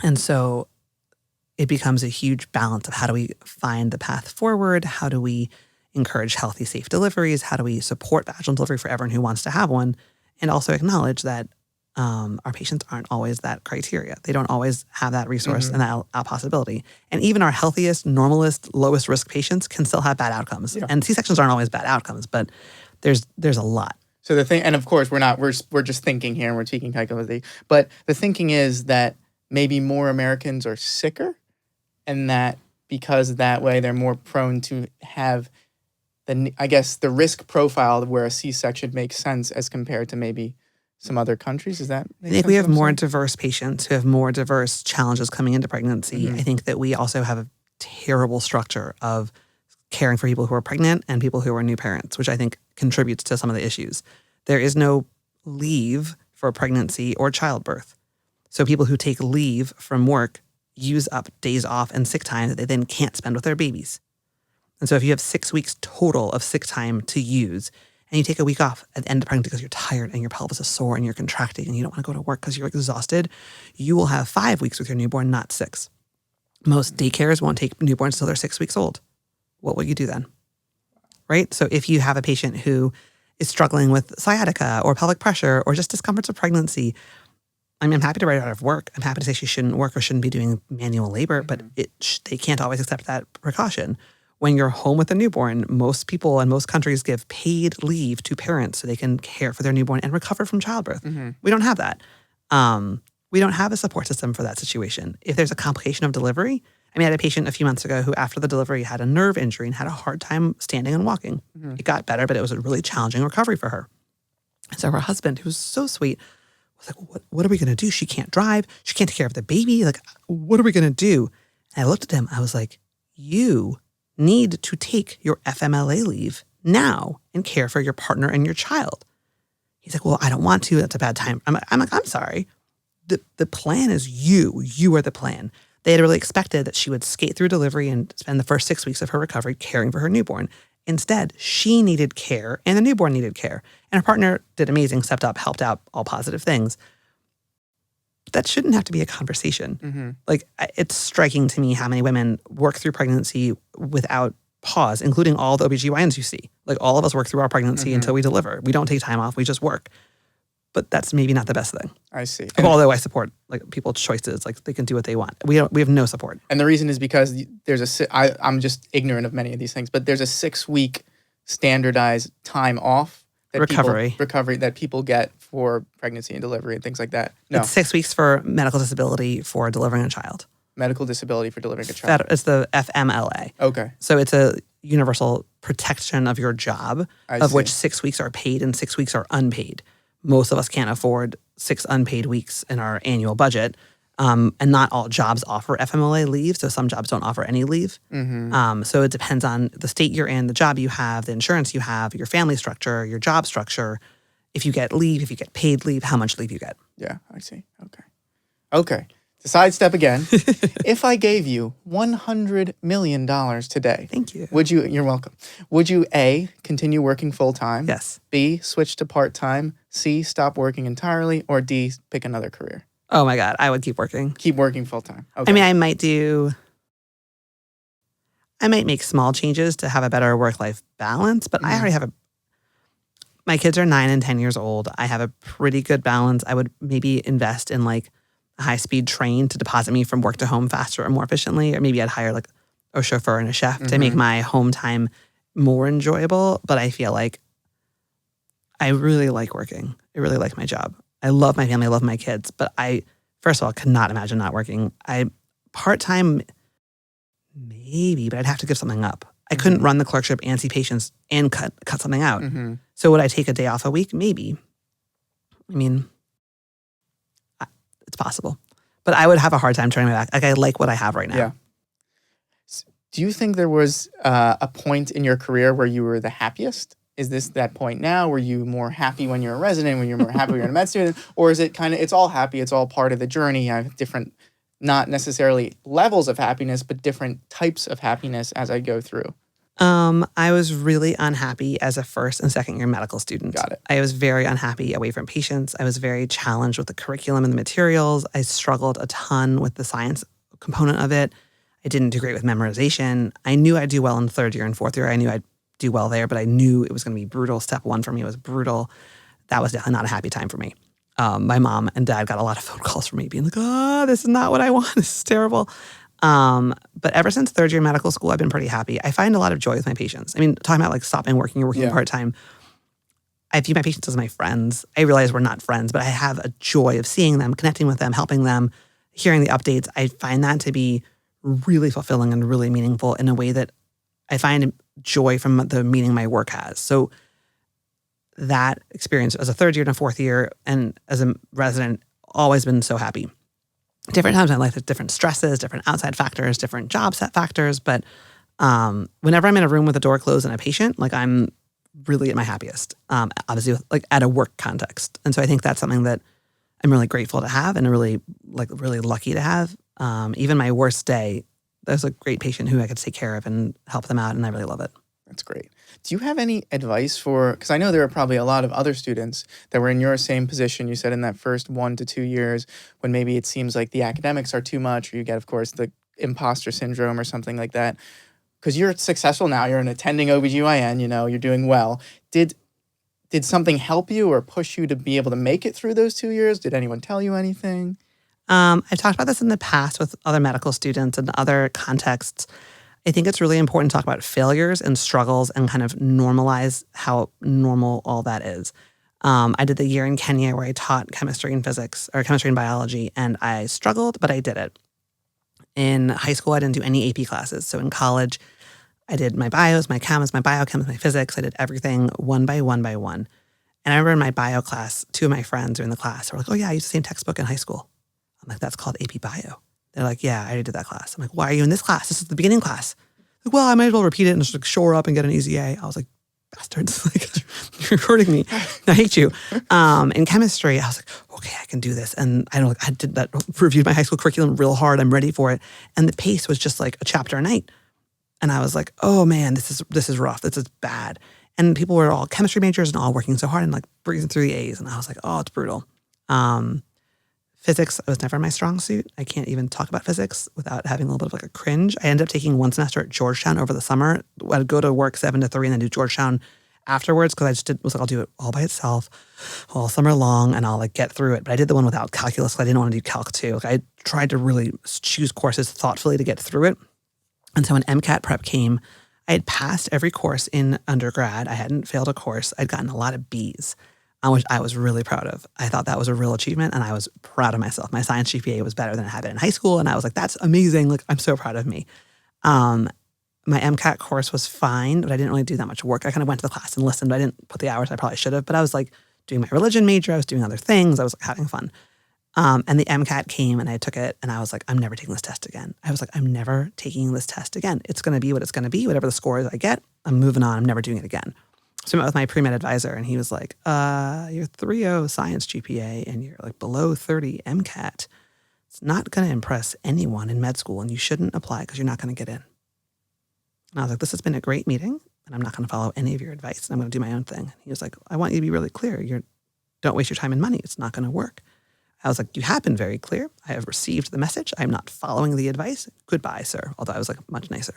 And so it becomes a huge balance of how do we find the path forward? How do we encourage healthy, safe deliveries? How do we support vaginal delivery for everyone who wants to have one? and also acknowledge that our patients aren't always that criteria. They don't always have that resource and that possibility. And even our healthiest, normalest, lowest risk patients can still have bad outcomes. And C-sections aren't always bad outcomes, but there's a lot. So the thing, and of course we're just thinking here and we're tweaking calculation, but the thinking is that maybe more Americans are sicker, and that because that way they're more prone to have the risk profile where a C-section makes sense as compared to maybe some other countries. Does that make sense? I think we have more diverse patients who have more diverse challenges coming into pregnancy. I think that we also have a terrible structure of caring for people who are pregnant and people who are new parents, which I think contributes to some of the issues. There is no leave for pregnancy or childbirth. So people who take leave from work use up days off and sick time that they then can't spend with their babies. And so if you have 6 weeks total of sick time to use, and you take a week off at the end of pregnancy because you're tired and your pelvis is sore and you're contracting and you don't want to go to work because you're exhausted, you will have 5 weeks with your newborn, not 6. Most daycares won't take newborns until they're 6 weeks old. What will you do then? Right? So if you have a patient who is struggling with sciatica or pelvic pressure or just discomforts of pregnancy, I mean, I'm happy to write her out of work. I'm happy to say she shouldn't work or shouldn't be doing manual labor, but they can't always accept that precaution. When you're home with a newborn, most people in most countries give paid leave to parents so they can care for their newborn and recover from childbirth. We don't have that. We don't have a support system for that situation. If there's a complication of delivery, I had a patient a few months ago who after the delivery had a nerve injury and had a hard time standing and walking. It got better, but it was a really challenging recovery for her. And so her husband, who was so sweet, was like, what are we going to do? She can't drive. She can't take care of the baby. Like, what are we going to do? And I looked at him. I was like, you need to take your FMLA leave now and care for your partner and your child. He's like, well, I don't want to. That's a bad time. I'm like, I'm sorry. The plan is you. You are the plan. They had really expected that she would skate through delivery and spend the first 6 weeks of her recovery caring for her newborn. Instead, she needed care and the newborn needed care. And her partner did amazing, stepped up, helped out, all positive things. That shouldn't have to be a conversation. Like, it's striking to me how many women work through pregnancy without pause, including all the OB-GYNs you see. Like, all of us work through our pregnancy until we deliver. We don't take time off, we just work. But that's maybe not the best thing. I see. Although I support people's choices, they can do what they want. We have no support. And the reason is because I'm just ignorant of many of these things, but there's a 6-week standardized time off recovery that people get for pregnancy and delivery and things like that. No. It's 6 weeks for medical disability for delivering a child. Medical disability for delivering a child. It's the FMLA. Okay. So it's a universal protection of your job, which 6 weeks are paid and 6 weeks are unpaid. Most of us can't afford 6 unpaid weeks in our annual budget. And not all jobs offer FMLA leave, so some jobs don't offer any leave. So it depends on the state you're in, the job you have, the insurance you have, your family structure, your job structure. If you get leave, if you get paid leave, how much leave you get. Yeah, I see. Okay. To sidestep again, if I gave you $100 million today. Thank you. You're welcome. Would you A, continue working full-time? Yes. B, switch to part-time? C, stop working entirely? Or D, pick another career? Oh my God, I would keep working. Keep working full-time. Okay. I mean, I might make small changes to have a better work-life balance, but I already have my kids are 9 and 10 years old. I have a pretty good balance. I would maybe invest in a high-speed train to deposit me from work to home faster and more efficiently, or maybe I'd hire a chauffeur and a chef to make my home time more enjoyable. But I feel like I really like working. I really like my job. I love my family. I love my kids. But I, first of all, could not imagine not working. Part-time, maybe, but I'd have to give something up. I couldn't run the clerkship and see patients and cut something out. So would I take a day off a week? Maybe. I mean, it's possible. But I would have a hard time turning my back. I like what I have right now. Yeah. Do you think there was a point in your career where you were the happiest? Is this that point now? Were you more happy when you're a resident, when you're more happy when you're a med student? Or is it it's all happy, it's all part of the journey? I have different, not necessarily levels of happiness, but different types of happiness as I go through? I was really unhappy as a first and second year medical student. Got it. I was very unhappy away from patients. I was very challenged with the curriculum and the materials. I struggled a ton with the science component of it. I didn't do great with memorization. I knew I'd do well in third year and fourth year. I knew I'd do well there, but I knew it was going to be brutal. Step 1 for me was brutal. that was definitely not a happy time for me. My mom and dad got a lot of phone calls from me being like, oh, this is not what I want. This is terrible. But ever since third year medical school, I've been pretty happy. I find a lot of joy with my patients. I mean, talking about like stopping working or working part-time, I view my patients as my friends. I realize we're not friends, but I have a joy of seeing them, connecting with them, helping them, hearing the updates. I find that to be really fulfilling and really meaningful in a way that I find joy from the meaning my work has. So that experience as a third year and a fourth year and as a resident, always been so happy. Different times in my life, there's different stresses, different outside factors, different job set factors. But whenever I'm in a room with the door closed and a patient, like I'm really at my happiest, obviously like at a work context. And so I think that's something that I'm really grateful to have and really lucky to have. Even my worst day, there's a great patient who I could take care of and help them out, and I really love it. That's great. Do you have any advice for, because I know there are probably a lot of other students that were in your same position, you said in that first 1 to 2 years, when maybe it seems like the academics are too much, or you get, of course, the imposter syndrome or something like that. Because you're successful now, you're an attending OB-GYN, you're doing well. Did something help you or push you to be able to make it through those 2 years? Did anyone tell you anything? I've talked about this in the past with other medical students and other contexts. I think it's really important to talk about failures and struggles and kind of normalize how normal all that is. I did the year in Kenya where I taught chemistry and physics, or chemistry and biology, and I struggled, but I did it. In high school, I didn't do any AP classes. So in college, I did my bios, my chems, my biochems, my physics. I did everything one by one by one. And I remember in my bio class, two of my friends were in the class. They were like, oh yeah, I used the same textbook in high school. I'm like, that's called AP Bio. They're like, yeah, I already did that class. I'm like, why are you in this class? This is the beginning class. Like, well, I might as well repeat it and just like shore up and get an easy A. I was like, bastards, like, you're hurting me. I hate you. In chemistry, I was like, okay, I can do this. And I did that, reviewed my high school curriculum real hard. I'm ready for it. And the pace was just like a chapter a night. And I was like, oh man, this is rough. This is bad. And people were all chemistry majors and all working so hard and like breezing through the A's. And I was like, oh, it's brutal. Physics was never my strong suit. I can't even talk about physics without having a little bit of like a cringe. I ended up taking one semester at Georgetown over the summer. I'd go to work 7 to 3 and then do Georgetown afterwards because I just was like, I'll do it all by itself all summer long and I'll like get through it. But I did the one without calculus because I didn't want to do calc too. Like I tried to really choose courses thoughtfully to get through it. And so when MCAT prep came, I had passed every course in undergrad. I hadn't failed a course. I'd gotten a lot of B's, which I was really proud of. I thought that was a real achievement and I was proud of myself. My science GPA was better than it had been in high school. And I was like, that's amazing. Like, I'm so proud of me. My MCAT course was fine, but I didn't really do that much work. I kind of went to the class and listened, but I didn't put the hours I probably should have. But I was like doing my religion major. I was doing other things. I was like having fun. And the MCAT came and I took it and I was like, I'm never taking this test again. I was like, I'm never taking this test again. It's going to be what it's going to be. Whatever the scores I get, I'm moving on. I'm never doing it again. So I met with my pre-med advisor and he was like, you're 3.0 science GPA and you're like below 30 MCAT. It's not going to impress anyone in med school and you shouldn't apply because you're not going to get in. And I was like, this has been a great meeting and I'm not going to follow any of your advice and I'm going to do my own thing. He was like, I want you to be really clear. Don't waste your time and money. It's not going to work. I was like, you have been very clear. I have received the message. I'm not following the advice. Goodbye, sir. Although I was like much nicer.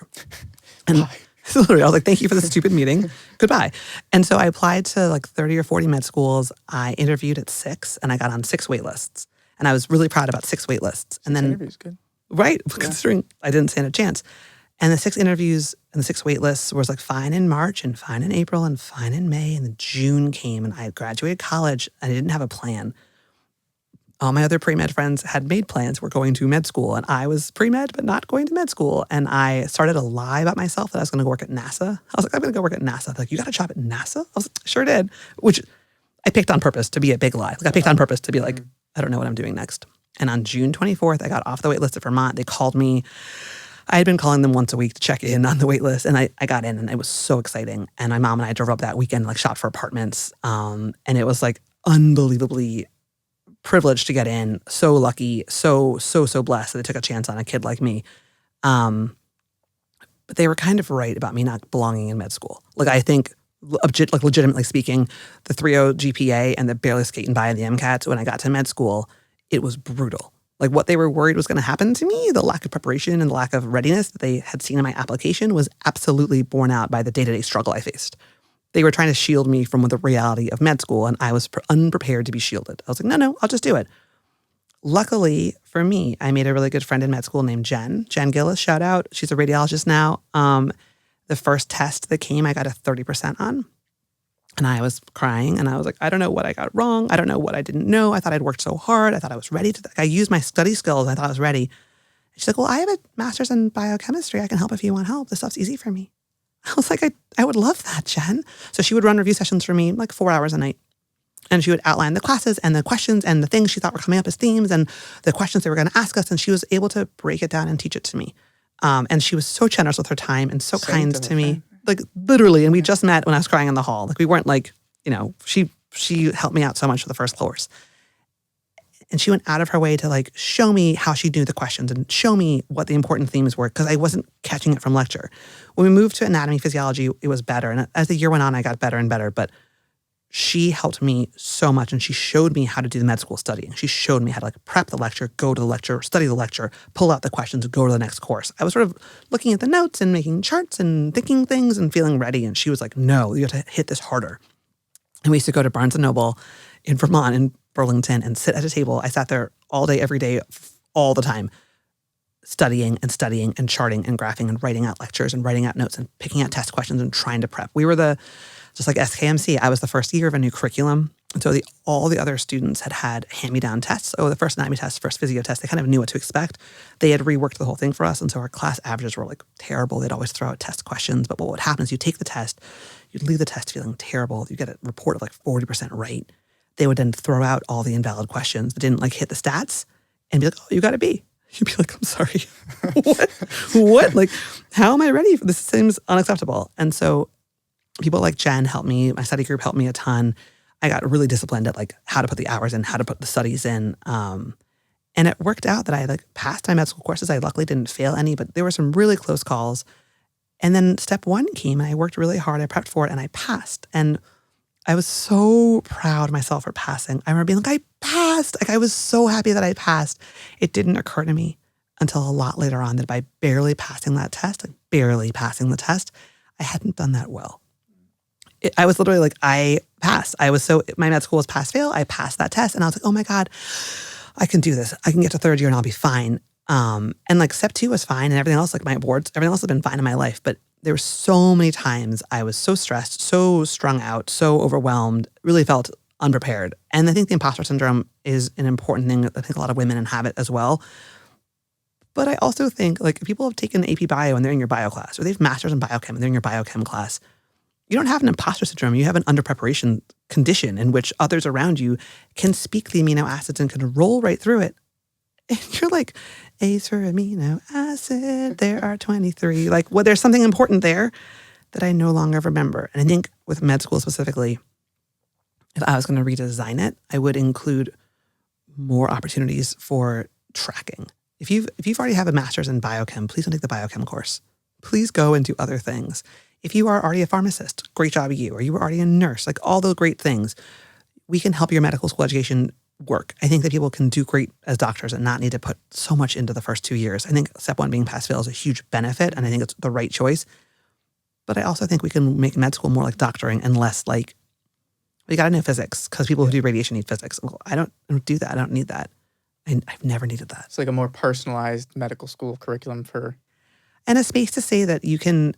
And literally, I was like, thank you for the stupid meeting. Goodbye. And so I applied to like 30 or 40 med schools. I interviewed at 6 and I got on 6 wait lists. And I was really proud about 6 wait lists. And then interviews, good. Right, yeah. Considering I didn't stand a chance. And the 6 interviews and the 6 wait lists was like fine in March and fine in April and fine in May. And then June came and I had graduated college. I didn't have a plan. All my other pre-med friends had made plans. We're going to med school. And I was pre-med, but not going to med school. And I started a lie about myself that I was going to go work at NASA. I was like, I'm going to go work at NASA. They're like, you got a job at NASA? I was like, sure did. Which I picked on purpose to be a big lie. Like I picked on purpose to be like, I don't know what I'm doing next. And on June 24th, I got off the wait list at Vermont. They called me. I had been calling them once a week to check in on the wait list. And I got in and it was so exciting. And my mom and I drove up that weekend, like shopped for apartments. And it was like unbelievably privileged to get in, so lucky, so blessed that they took a chance on a kid like me. But they were kind of right about me not belonging in med school. Like I think, like legitimately speaking, the 3.0 GPA and the barely skating by in the MCATs, when I got to med school, it was brutal. Like what they were worried was going to happen to me, the lack of preparation and the lack of readiness that they had seen in my application was absolutely borne out by the day-to-day struggle I faced. They were trying to shield me from the reality of med school, and I was unprepared to be shielded. I was like, no, I'll just do it. Luckily for me, I made a really good friend in med school named Jen Gillis, shout out. She's a radiologist now. The first test that came, I got a 30% on. And I was crying, and I was like, I don't know what I got wrong. I don't know what I didn't know. I thought I'd worked so hard. I thought I was ready I used my study skills. I thought I was ready. And she's like, well, I have a master's in biochemistry. I can help if you want help. This stuff's easy for me. I was like, I would love that, Jen. So she would run review sessions for me like 4 hours a night. And she would outline the classes and the questions and the things she thought were coming up as themes and the questions they were going to ask us. And she was able to break it down and teach it to me. And she was so generous with her time and so kind to me. Like literally, and we just met when I was crying in the hall. Like we weren't like, she helped me out so much for the first course. And she went out of her way to like show me how she knew the questions and show me what the important themes were because I wasn't catching it from lecture. When we moved to anatomy physiology, it was better. And as the year went on, I got better and better. But she helped me so much, and she showed me how to do the med school studying. She showed me how to like prep the lecture, go to the lecture, study the lecture, pull out the questions, go to the next course. I was sort of looking at the notes and making charts and thinking things and feeling ready. And she was like, no, you have to hit this harder. And we used to go to Barnes & Noble in Vermont, in Burlington, and sit at a table. I sat there all day, every day, all the time, studying and charting and graphing and writing out lectures and writing out notes and picking out test questions and trying to prep. We were just like SKMC, I was the first year of a new curriculum. And so all the other students had hand-me-down tests. The first anatomy test, first physio test, they kind of knew what to expect. They had reworked the whole thing for us. And so our class averages were like terrible. They'd always throw out test questions. But what would happen is you take the test, you'd leave the test feeling terrible. You get a report of like 40% right. They would then throw out all the invalid questions that didn't like hit the stats and be like, oh, you got a B. You'd be like, I'm sorry. What? Like, how am I ready for this? Seems unacceptable. And so people like Jen helped me. My study group helped me a ton. I got really disciplined at like how to put the hours in, how to put the studies in. And it worked out that I like passed my med school courses. I luckily didn't fail any, but there were some really close calls. And then step 1 came and I worked really hard. I prepped for it and I passed. And I was so proud of myself for passing. I remember being like, I passed. Like I was so happy that I passed. It didn't occur to me until a lot later on that by barely passing the test, I hadn't done that well. I was literally like, I passed. My med school was pass-fail. I passed that test. And I was like, oh my God, I can do this. I can get to third year and I'll be fine. And like step 2 was fine and everything else, like my boards, everything else has been fine in my life. But there were so many times I was so stressed, so strung out, so overwhelmed, really felt unprepared. And I think the imposter syndrome is an important thing. I think a lot of women inhabit as well. But I also think like if people have taken AP Bio and they're in your bio class, or they have masters in biochem and they're in your biochem class, you don't have an imposter syndrome. You have an under-preparation condition in which others around you can speak the amino acids and can roll right through it. And you're like, A's for amino acid, there are 23. Like, well, there's something important there that I no longer remember. And I think with med school specifically, if I was going to redesign it, I would include more opportunities for tracking. If you've already have a master's in biochem, please don't take the biochem course. Please go and do other things. If you are already a pharmacist, great job you, or you were already a nurse, like all those great things, we can help your medical school education work. I think that people can do great as doctors and not need to put so much into the first 2 years. I think step 1 being pass-fail is a huge benefit, and I think it's the right choice. But I also think we can make med school more like doctoring and less like, we got to know physics because people who do radiation need physics. Well, I don't do that. I don't need that. I've never needed that. It's like a more personalized medical school curriculum for... And a space to say that you can,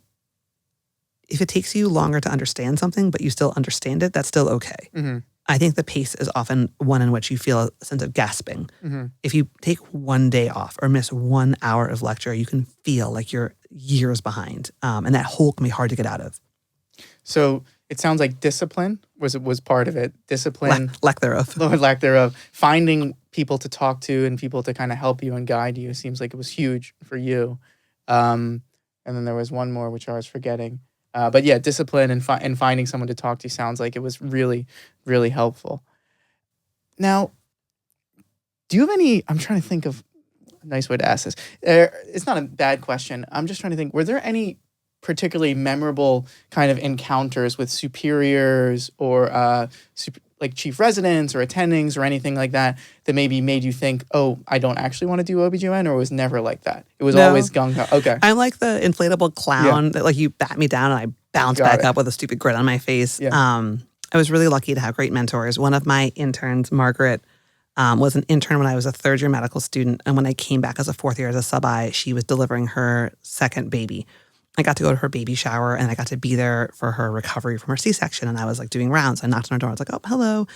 if it takes you longer to understand something, but you still understand it, that's still okay. Mm-hmm. I think the pace is often one in which you feel a sense of gasping. Mm-hmm. If you take 1 day off or miss 1 hour of lecture, you can feel like you're years behind. And that hole can be hard to get out of. So it sounds like discipline was part of it. Discipline. Lack thereof. Lack thereof. Finding people to talk to and people to kind of help you and guide you seems like it was huge for you. And then there was one more, which I was forgetting. But yeah, discipline and finding someone to talk to sounds like it was really, really helpful. Now, do you have any, I'm trying to think of a nice way to ask this. It's not a bad question. I'm just trying to think, were there any particularly memorable kind of encounters with superiors or like chief residents or attendings or anything like that maybe made you think, oh, I don't actually want to do OB-GYN, or it was never like that? It was always gung-ho. Okay. I'm like the inflatable clown that like you bat me down and I bounce back up with a stupid grin on my face. Yeah. I was really lucky to have great mentors. One of my interns, Margaret, was an intern when I was a third-year medical student. And when I came back as a fourth year as a sub-I, she was delivering her second baby. I got to go to her baby shower, and I got to be there for her recovery from her C-section. And I was like doing rounds. I knocked on her door. I was like, oh, hello.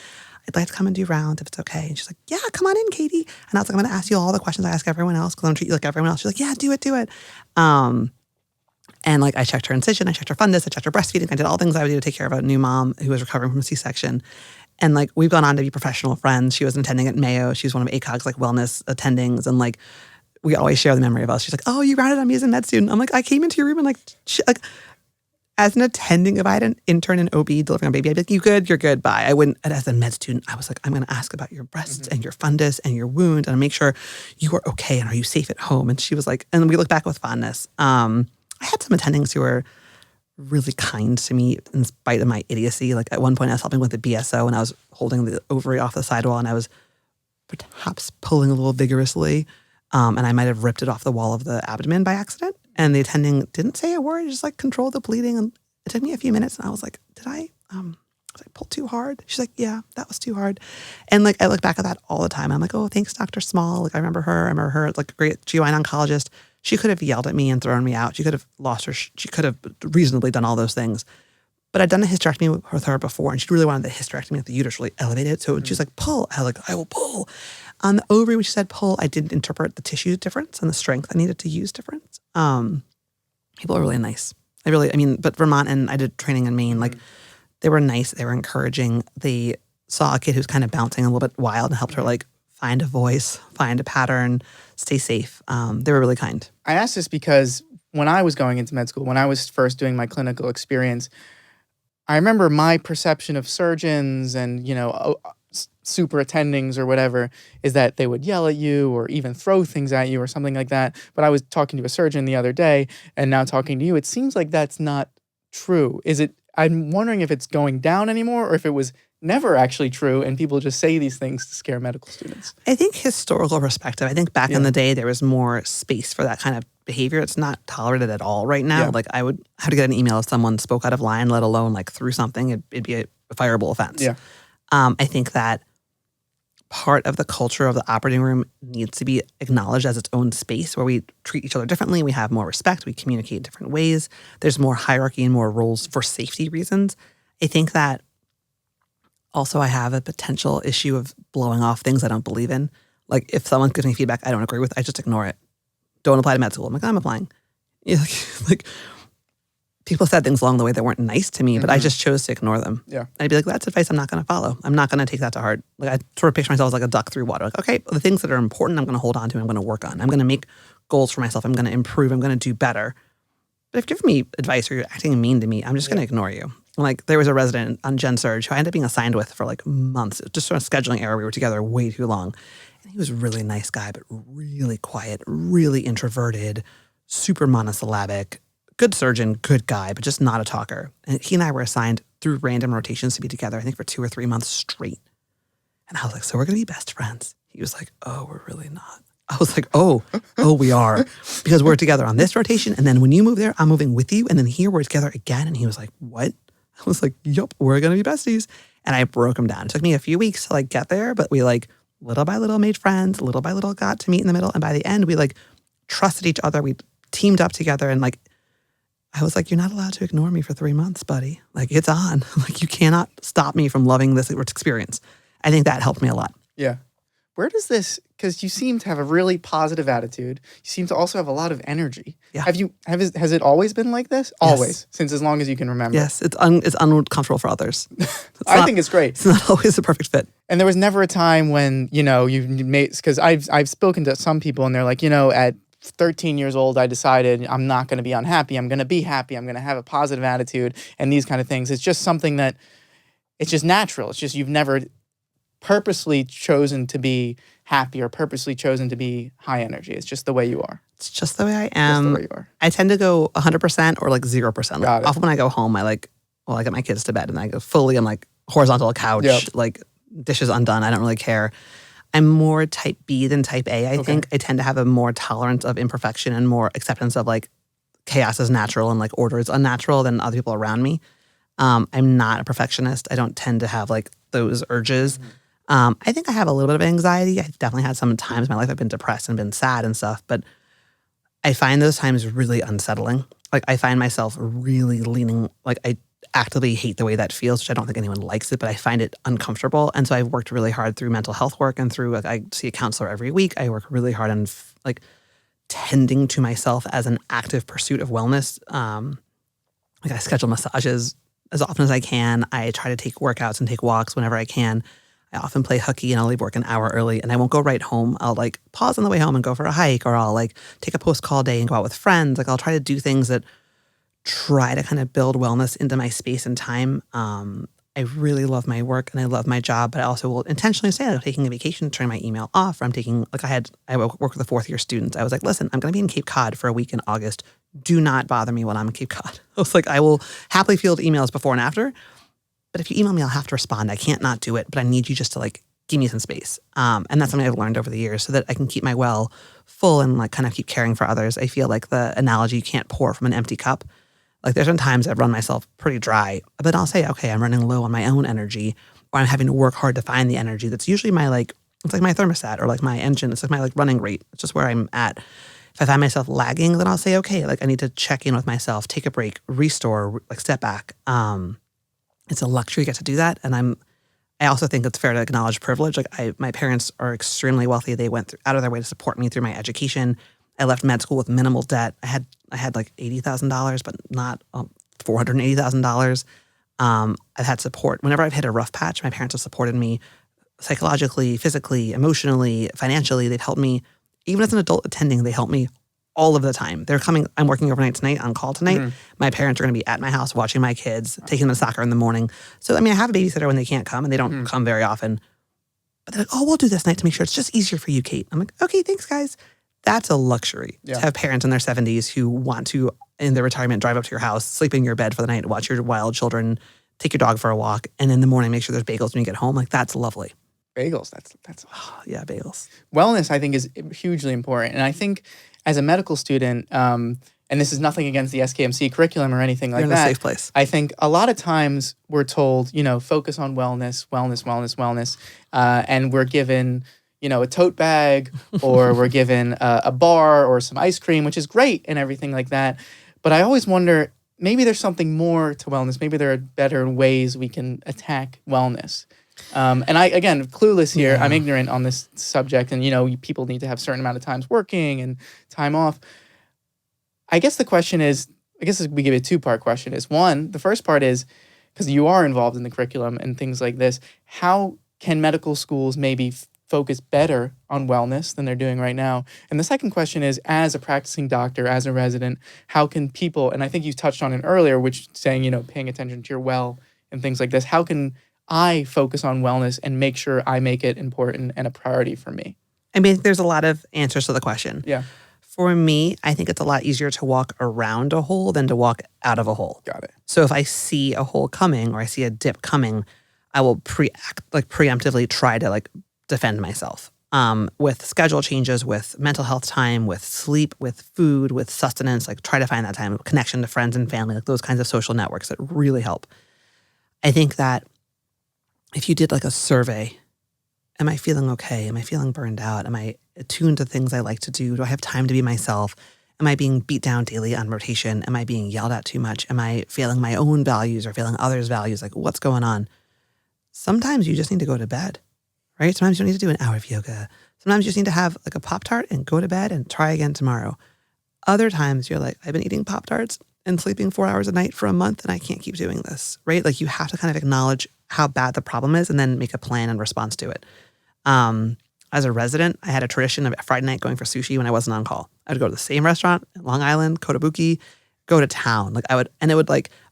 I'd like to come and do rounds if it's okay. And she's like, yeah, come on in, Katie. And I was like, I'm going to ask you all the questions I ask everyone else because I'm going to treat you like everyone else. She's like, yeah, do it. And like I checked her incision, I checked her fundus, I checked her breastfeeding. I did all things I would do to take care of a new mom who was recovering from a C-section. And like we've gone on to be professional friends. She was attending at Mayo. She was one of ACOG's like wellness attendings. And like we always share the memory of us. She's like, oh, you rounded on me as a med student. I'm like, I came into your room and like as an attending, if I had an intern in OB delivering a baby, I'd be like, you good? You're good, bye. I wouldn't, as a med student, I was like, I'm going to ask about your breasts and your fundus and your wound and make sure you are okay and are you safe at home? And she was like, and we look back with fondness. I had some attendings who were really kind to me in spite of my idiocy. Like at one point I was helping with the BSO and I was holding the ovary off the sidewall and I was perhaps pulling a little vigorously. And I might have ripped it off the wall of the abdomen by accident. And the attending didn't say a word, just like controlled the bleeding. And it took me a few minutes and I was like, did I pull too hard? She's like, yeah, that was too hard. And like, I look back at that all the time. I'm like, oh, thanks, Dr. Small. Like I remember her, like a great GYN oncologist. She could have yelled at me and thrown me out. She could have lost her. She could have reasonably done all those things. But I'd done a hysterectomy with her before, and she really wanted the hysterectomy with the uterus really elevated. So she's like, pull. I will pull. On the ovary, when she said pull, I didn't interpret the tissue difference and the strength I needed to use difference. People are really nice. But Vermont and I did training in Maine, like they were nice. They were encouraging. They saw a kid who's kind of bouncing a little bit wild and helped her like find a voice, find a pattern, stay safe. They were really kind. I asked this because when I was going into med school, when I was first doing my clinical experience, I remember my perception of surgeons and, super attendings or whatever is that they would yell at you or even throw things at you or something like that. But I was talking to a surgeon the other day and now talking to you. It seems like that's not true. I'm wondering if it's going down anymore or if it was never actually true and people just say these things to scare medical students. I think historical perspective. I think back in the day there was more space for that kind of behavior. It's not tolerated at all right now. Yeah. Like I would have to get an email if someone spoke out of line, let alone like threw something. It'd be a fireable offense. Yeah. I think that part of the culture of the operating room needs to be acknowledged as its own space where we treat each other differently. We have more respect. We communicate different ways. There's more hierarchy and more roles for safety reasons. I think that also I have a potential issue of blowing off things I don't believe in. Like if someone gives me feedback I don't agree with, I just ignore it. Don't apply to med school. I'm like, I'm applying. Yeah, like people said things along the way that weren't nice to me, but I just chose to ignore them. Yeah. I'd be like, that's advice I'm not going to follow. I'm not going to take that to heart. Like I sort of picture myself as like a duck through water. Like, okay, the things that are important, I'm going to hold on to, I'm going to work on. I'm going to make goals for myself. I'm going to improve. I'm going to do better. But if you're giving me advice or you're acting mean to me, I'm just going to ignore you. Like there was a resident on Gen Surg who I ended up being assigned with for like months. Just sort of scheduling error. We were together way too long. And he was a really nice guy, but really quiet, really introverted, super monosyllabic. Good surgeon, good guy, but just not a talker. And he and I were assigned through random rotations to be together, I think for 2 or 3 months straight. And I was like, so we're going to be best friends. He was like, oh, we're really not. I was like, oh, we are. Because we're together on this rotation. And then when you move there, I'm moving with you. And then here we're together again. And he was like, what? I was like, yup, we're going to be besties. And I broke him down. It took me a few weeks to like get there, but we like little by little made friends, little by little got to meet in the middle. And by the end, we like trusted each other. We teamed up together and like, I was like, you're not allowed to ignore me for 3 months, buddy. Like, it's on. Like, you cannot stop me from loving this experience. I think that helped me a lot. Yeah. Where does this, because you seem to have a really positive attitude. You seem to also have a lot of energy. Yeah. Has it always been like this? Yes. Always, since as long as you can remember. Yes, it's uncomfortable for others. I think it's great. It's not always the perfect fit. And there was never a time when, you made, because I've spoken to some people and they're like, at 13 years old, I decided I'm not going to be unhappy. I'm going to be happy. I'm going to have a positive attitude and these kind of things. It's just something that it's just natural. It's just you've never purposely chosen to be happy or purposely chosen to be high energy. It's just the way you are. It's just the way I am. Just the way you are. I tend to go 100% or like 0%. Got it. Often when I go home, I get my kids to bed and I go fully, I'm like horizontal couch, like dishes undone. I don't really care. I'm more type B than type A, I think. I tend to have a more tolerance of imperfection and more acceptance of like chaos is natural and like order is unnatural than other people around me. I'm not a perfectionist. I don't tend to have like those urges. I think I have a little bit of anxiety. I've definitely had some times in my life I've been depressed and been sad and stuff, but I find those times really unsettling. Like I find myself really leaning, like I actively hate the way that feels, which I don't think anyone likes it, but I find it uncomfortable. And so I've worked really hard through mental health work and through, like, I see a counselor every week. I work really hard on like tending to myself as an active pursuit of wellness. Like I schedule massages as often as I can. I try to take workouts and take walks whenever I can. I often play hooky and I'll leave work an hour early and I won't go right home. I'll like pause on the way home and go for a hike, or I'll like take a post-call day and go out with friends. Like I'll try to do things that try to kind of build wellness into my space and time. I really love my work and I love my job, but I also will intentionally say I'm taking a vacation, turn my email off, or I'm taking, like I work with a 4th-year student. I was like, listen, I'm going to be in Cape Cod for a week in August. Do not bother me when I'm in Cape Cod. I was like, I will happily field emails before and after, but if you email me, I'll have to respond. I can't not do it, but I need you just to like give me some space. And that's something I've learned over the years so that I can keep my well full and like kind of keep caring for others. I feel like the analogy, you can't pour from an empty cup. Like there's been times I've run myself pretty dry, but I'll say, okay, I'm running low on my own energy, or I'm having to work hard to find the energy. That's usually my like, it's like my thermostat or like my engine. It's like my like running rate. It's just where I'm at. If I find myself lagging, then I'll say, okay, like I need to check in with myself, take a break, restore, like step back. It's a luxury to get to do that. And I also think it's fair to acknowledge privilege. Like my parents are extremely wealthy. They went out of their way to support me through my education. I left med school with minimal debt. I had like $80,000, but not $480,000. I've had support. Whenever I've hit a rough patch, my parents have supported me psychologically, physically, emotionally, financially. They've helped me. Even as an adult attending, they help me all of the time. They're coming. I'm working overnight tonight, on call tonight. Mm-hmm. My parents are going to be at my house watching my kids, taking them to soccer in the morning. So, I mean, I have a babysitter when they can't come, and they don't come very often. But they're like, oh, we'll do this night to make sure it's just easier for you, Kate. I'm like, okay, thanks, guys. That's a luxury to have parents in their 70s who want to, in their retirement, drive up to your house, sleep in your bed for the night, watch your wild children, take your dog for a walk, and in the morning make sure there's bagels when you get home. Like, that's lovely. Bagels, that's yeah, bagels. Wellness, I think, is hugely important. And I think as a medical student, and this is nothing against the SKMC curriculum or anything like You're in that. a safe place. I think a lot of times we're told, focus on wellness, and we're given, a tote bag, or we're given a bar or some ice cream, which is great and everything like that. But I always wonder, maybe there's something more to wellness. Maybe there are better ways we can attack wellness. And I, again, clueless here. Yeah. I'm ignorant on this subject, and people need to have certain amount of times working and time off. I guess the question is, we give it a 2-part question. Is one, the first part is, because you are involved in the curriculum and things like this, how can medical schools maybe focus better on wellness than they're doing right now? And the second question is, as a practicing doctor, as a resident, how can people, and I think you touched on it earlier, which saying, paying attention to your well and things like this, how can I focus on wellness and make sure I make it important and a priority for me? I mean, there's a lot of answers to the question. Yeah. For me, I think it's a lot easier to walk around a hole than to walk out of a hole. Got it. So if I see a hole coming or I see a dip coming, I will preemptively try to defend myself. With schedule changes, with mental health time, with sleep, with food, with sustenance, try to find that time, connection to friends and family, those kinds of social networks that really help. I think that if you did a survey, am I feeling okay? Am I feeling burned out? Am I attuned to things I like to do? Do I have time to be myself? Am I being beat down daily on rotation? Am I being yelled at too much? Am I failing my own values or failing others' values? What's going on? Sometimes you just need to go to bed, right? Sometimes you don't need to do an hour of yoga. Sometimes you just need to have a Pop-Tart and go to bed and try again tomorrow. Other times you're like, I've been eating Pop-Tarts and sleeping 4 hours a night for a month and I can't keep doing this, right? You have to kind of acknowledge how bad the problem is and then make a plan in response to it. As a resident, I had a tradition of Friday night going for sushi when I wasn't on call. I would go to the same restaurant in Long Island, Kotobuki, go to town.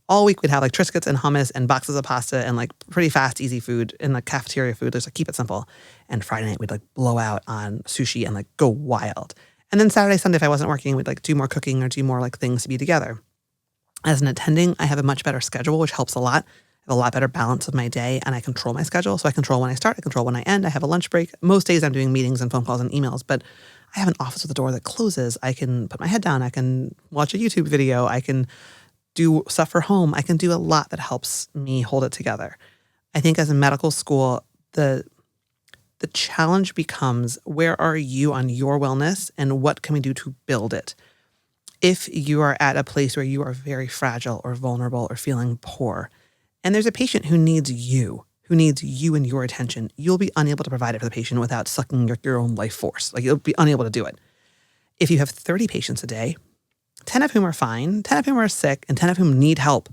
All week we'd have Triscuits and hummus and boxes of pasta and pretty fast, easy food and cafeteria food. Just keep it simple. And Friday night we'd blow out on sushi and go wild. And then Saturday, Sunday, if I wasn't working, we'd do more cooking or do more things to be together. As an attending, I have a much better schedule, which helps a lot. I have a lot better balance of my day and I control my schedule. So I control when I start, I control when I end. I have a lunch break. Most days I'm doing meetings and phone calls and emails, but I have an office with a door that closes. I can put my head down. I can watch a YouTube video. I can do stuff for home. I can do a lot that helps me hold it together. I think as a medical school, the challenge becomes, where are you on your wellness and what can we do to build it? If you are at a place where you are very fragile or vulnerable or feeling poor, and there's a patient who needs you and your attention, you'll be unable to provide it for the patient without sucking your own life force. Like, you'll be unable to do it. If you have 30 patients a day, 10 of whom are fine, 10 of whom are sick, and 10 of whom need help,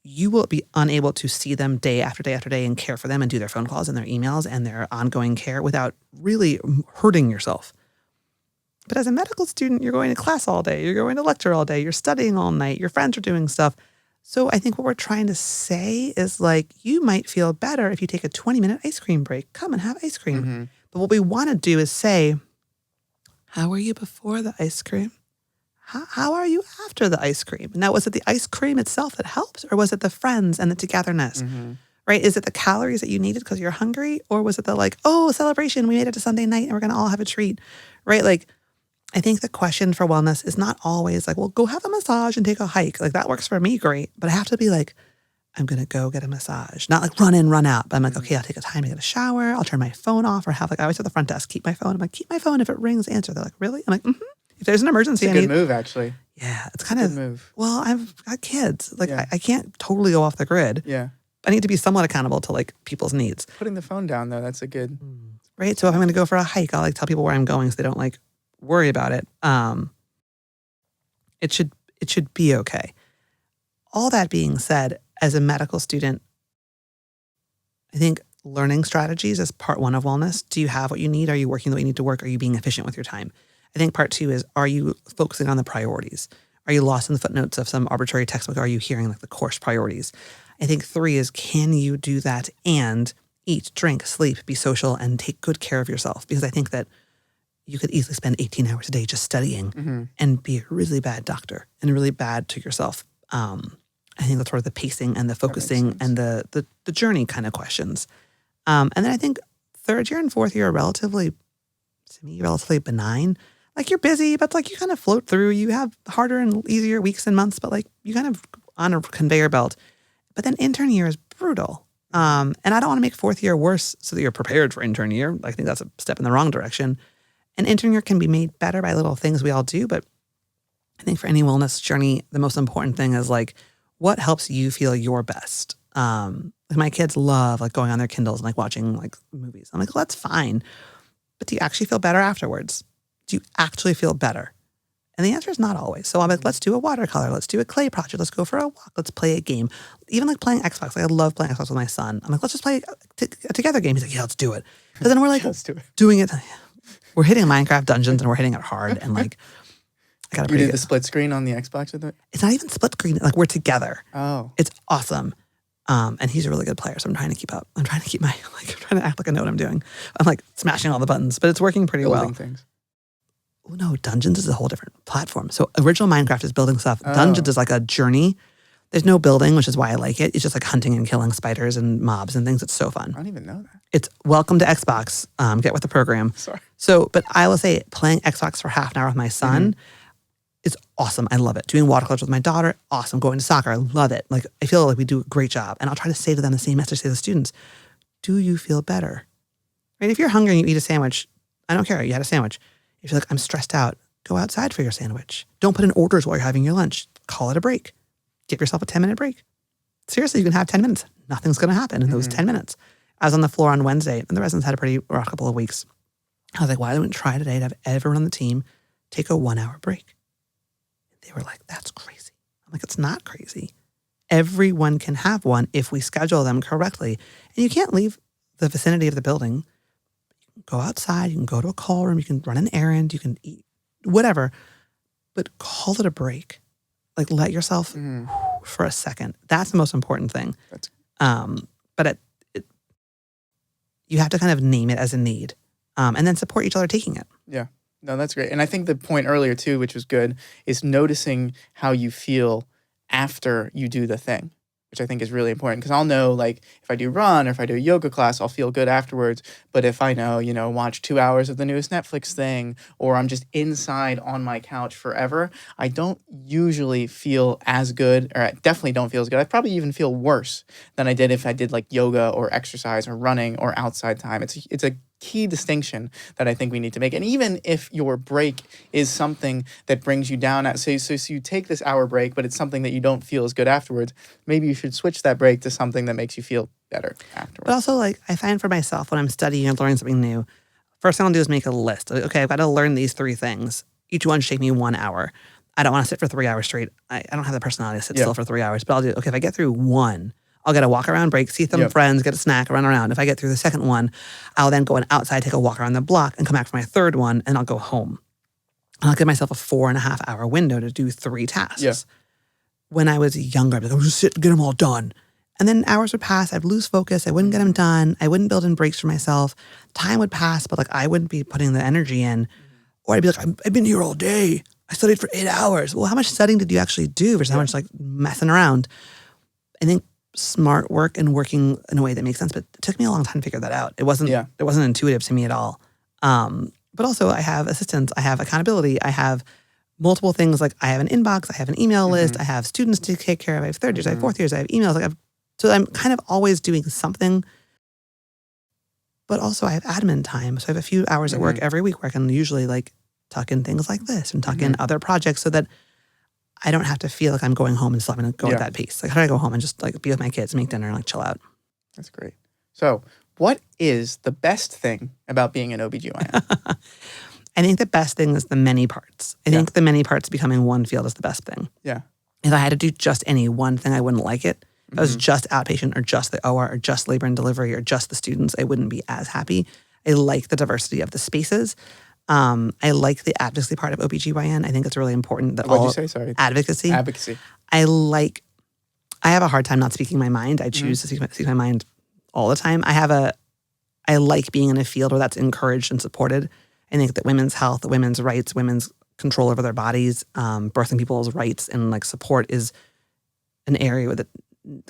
you will be unable to see them day after day after day and care for them and do their phone calls and their emails and their ongoing care without really hurting yourself. But as a medical student, you're going to class all day, you're going to lecture all day, you're studying all night, your friends are doing stuff. So I think what we're trying to say is, like, you might feel better if you take a 20-minute ice cream break. Come and have ice cream. Mm-hmm. But what we want to do is say, how were you before the ice cream? How are you after the ice cream? Now, was it the ice cream itself that helped, or was it the friends and the togetherness? Mm-hmm. Right? Is it the calories that you needed because you're hungry? Or was it the, like, oh, celebration, we made it to Sunday night and we're going to all have a treat? Right? Like, I think the question for wellness is not always like, well, go have a massage and take a hike. Like, that works for me great. But I have to be like, I'm going to go get a massage. Not like run in, run out. But I'm like, okay, I'll take a time to get a shower. I'll turn my phone off, or have, like, I always at the front desk, keep my phone. I'm like, keep my phone. If it rings, answer. They're like, really? I'm like, mm-hmm. If there's an emergency, it's a good move, actually. Yeah, it's kind of good move. Well, I've got kids. Like, I can't totally go off the grid. Yeah. I need to be somewhat accountable to, like, people's needs. Putting the phone down, though, that's a good. Right. So if I'm going to go for a hike, I'll, like, tell people where I'm going so they don't, like, worry about it. It should be okay. All that being said, as a medical student, I think learning strategies is part one of wellness. Do you have what you need? Are you working the way you need to work? Are you being efficient with your time? I think part two is, are you focusing on the priorities? Are you lost in the footnotes of some arbitrary textbook? Are you hearing, like, the course priorities? I think three is, can you do that and eat, drink, sleep, be social, and take good care of yourself? Because I think that you could easily spend 18 hours a day just studying and be a really bad doctor and really bad to yourself. I think that's sort of the pacing and the focusing and the journey kind of questions. And then I think third year and fourth year are relatively benign. Like, you're busy, but, like, you kind of float through. You have harder and easier weeks and months, but, like, you kind of on a conveyor belt. But then intern year is brutal. And I don't want to make fourth year worse so that you're prepared for intern year. I think that's a step in the wrong direction. And intern year can be made better by little things we all do. But I think for any wellness journey, the most important thing is, like, what helps you feel your best? Like, my kids love, like, going on their Kindles and, like, watching, like, movies. I'm like, well, that's fine. But do you actually feel better afterwards? Do you actually feel better? And the answer is not always. So I'm like, let's do a watercolor. Let's do a clay project. Let's go for a walk. Let's play a game. Even, like, playing Xbox. Like, I love playing Xbox with my son. I'm like, let's just play a together game. He's like, yeah, let's do it. But then we're, like, doing it. We're hitting Minecraft dungeons and we're hitting it hard. And, like, I got a pretty You did the split screen on the Xbox with it? It's not even split screen. Like, we're together. Oh. It's awesome. And he's a really good player, so I'm trying to keep up. I'm trying to keep I'm trying to act like I know what I'm doing. I'm, like, smashing all the buttons, but it's working pretty well. Building things. Oh, no, Dungeons is a whole different platform. So original Minecraft is building stuff. Oh. Dungeons is like a journey. There's no building, which is why I like it. It's just like hunting and killing spiders and mobs and things. It's so fun. I don't even know that. It's welcome to Xbox. Get with the program. Sorry. So, but I will say, playing Xbox for half an hour with my son is awesome. I love it. Doing watercolors with my daughter, awesome. Going to soccer, I love it. Like, I feel like we do a great job. And I'll try to say to them the same message to the students. Do you feel better? Right? If you're hungry and you eat a sandwich, I don't care. You had a sandwich. If you're like, I'm stressed out, go outside for your sandwich. Don't put in orders while you're having your lunch. Call it a break. Give yourself a 10-minute break. Seriously, you can have 10 minutes. Nothing's going to happen in those 10 minutes. I was on the floor on Wednesday, and the residents had a pretty rough couple of weeks. I was like, why don't we try today to have everyone on the team take a 1-hour break? They were like, that's crazy. I'm like, it's not crazy. Everyone can have one if we schedule them correctly. And you can't leave the vicinity of the building. You can go outside, you can go to a call room, you can run an errand, you can eat, whatever. But call it a break. Like, let yourself for a second. That's the most important thing. But you have to kind of name it as a need, and then support each other taking it. Yeah. No, that's great. And I think the point earlier, too, which was good, is noticing how you feel after you do the thing, which I think is really important, because I'll know, like, if I do run or if I do a yoga class, I'll feel good afterwards. But if I know, watch 2 hours of the newest Netflix thing, or I'm just inside on my couch forever, I don't usually feel as good, or I definitely don't feel as good. I probably even feel worse than I did if I did like yoga or exercise or running or outside time. It's a key distinction that I think we need to make. And even if your break is something that brings you down, so you take this hour break, but it's something that you don't feel as good afterwards, maybe you should switch that break to something that makes you feel better afterwards. But also, like, I find for myself when I'm studying or learning something new, first thing I'll do is make a list. Like, okay, I've got to learn these 3 things. Each one should take me 1 hour. I don't want to sit for 3 hours straight. I don't have the personality to sit still for 3 hours, but I'll do, okay, if I get through one, I'll get a walk around break, see some friends, get a snack, run around. If I get through the second one, I'll then go outside, take a walk around the block, and come back for my third one, and I'll go home. And I'll give myself a 4.5 hour window to do 3 tasks. Yeah. When I was younger, I'd be like, I'll just sit and get them all done. And then hours would pass, I'd lose focus, I wouldn't get them done, I wouldn't build in breaks for myself. Time would pass, but like I wouldn't be putting the energy in. Or I'd be like, I've been here all day. I studied for 8 hours. Well, how much studying did you actually do versus how much like messing around? I think smart work and working in a way that makes sense, but it took me a long time to figure that out. It wasn't intuitive to me at all. But also I have assistants, I have accountability, I have multiple things. Like I have an inbox, I have an email list, I have students to take care of, I have third years, I have fourth years, I have emails. So I'm kind of always doing something, but also I have admin time. So I have a few hours at work every week where I can usually like tuck in things like this and tuck in other projects so that I don't have to feel like I'm going home and still having to go at that pace. Like how do I go home and just like be with my kids, make dinner, and like chill out? That's great. So what is the best thing about being an OB-GYN? I think the best thing is the many parts. I think the many parts becoming one field is the best thing. Yeah. If I had to do just any one thing, I wouldn't like it. If I was just outpatient or just the OR or just labor and delivery or just the students, I wouldn't be as happy. I like the diversity of the spaces. I like the advocacy part of OB-GYN. I think it's really important that What'd you say? Sorry. Advocacy. Advocacy. I have a hard time not speaking my mind. I choose to speak my mind all the time. I like being in a field where that's encouraged and supported. I think that women's health, women's rights, women's control over their bodies, birthing people's rights and like support is an area that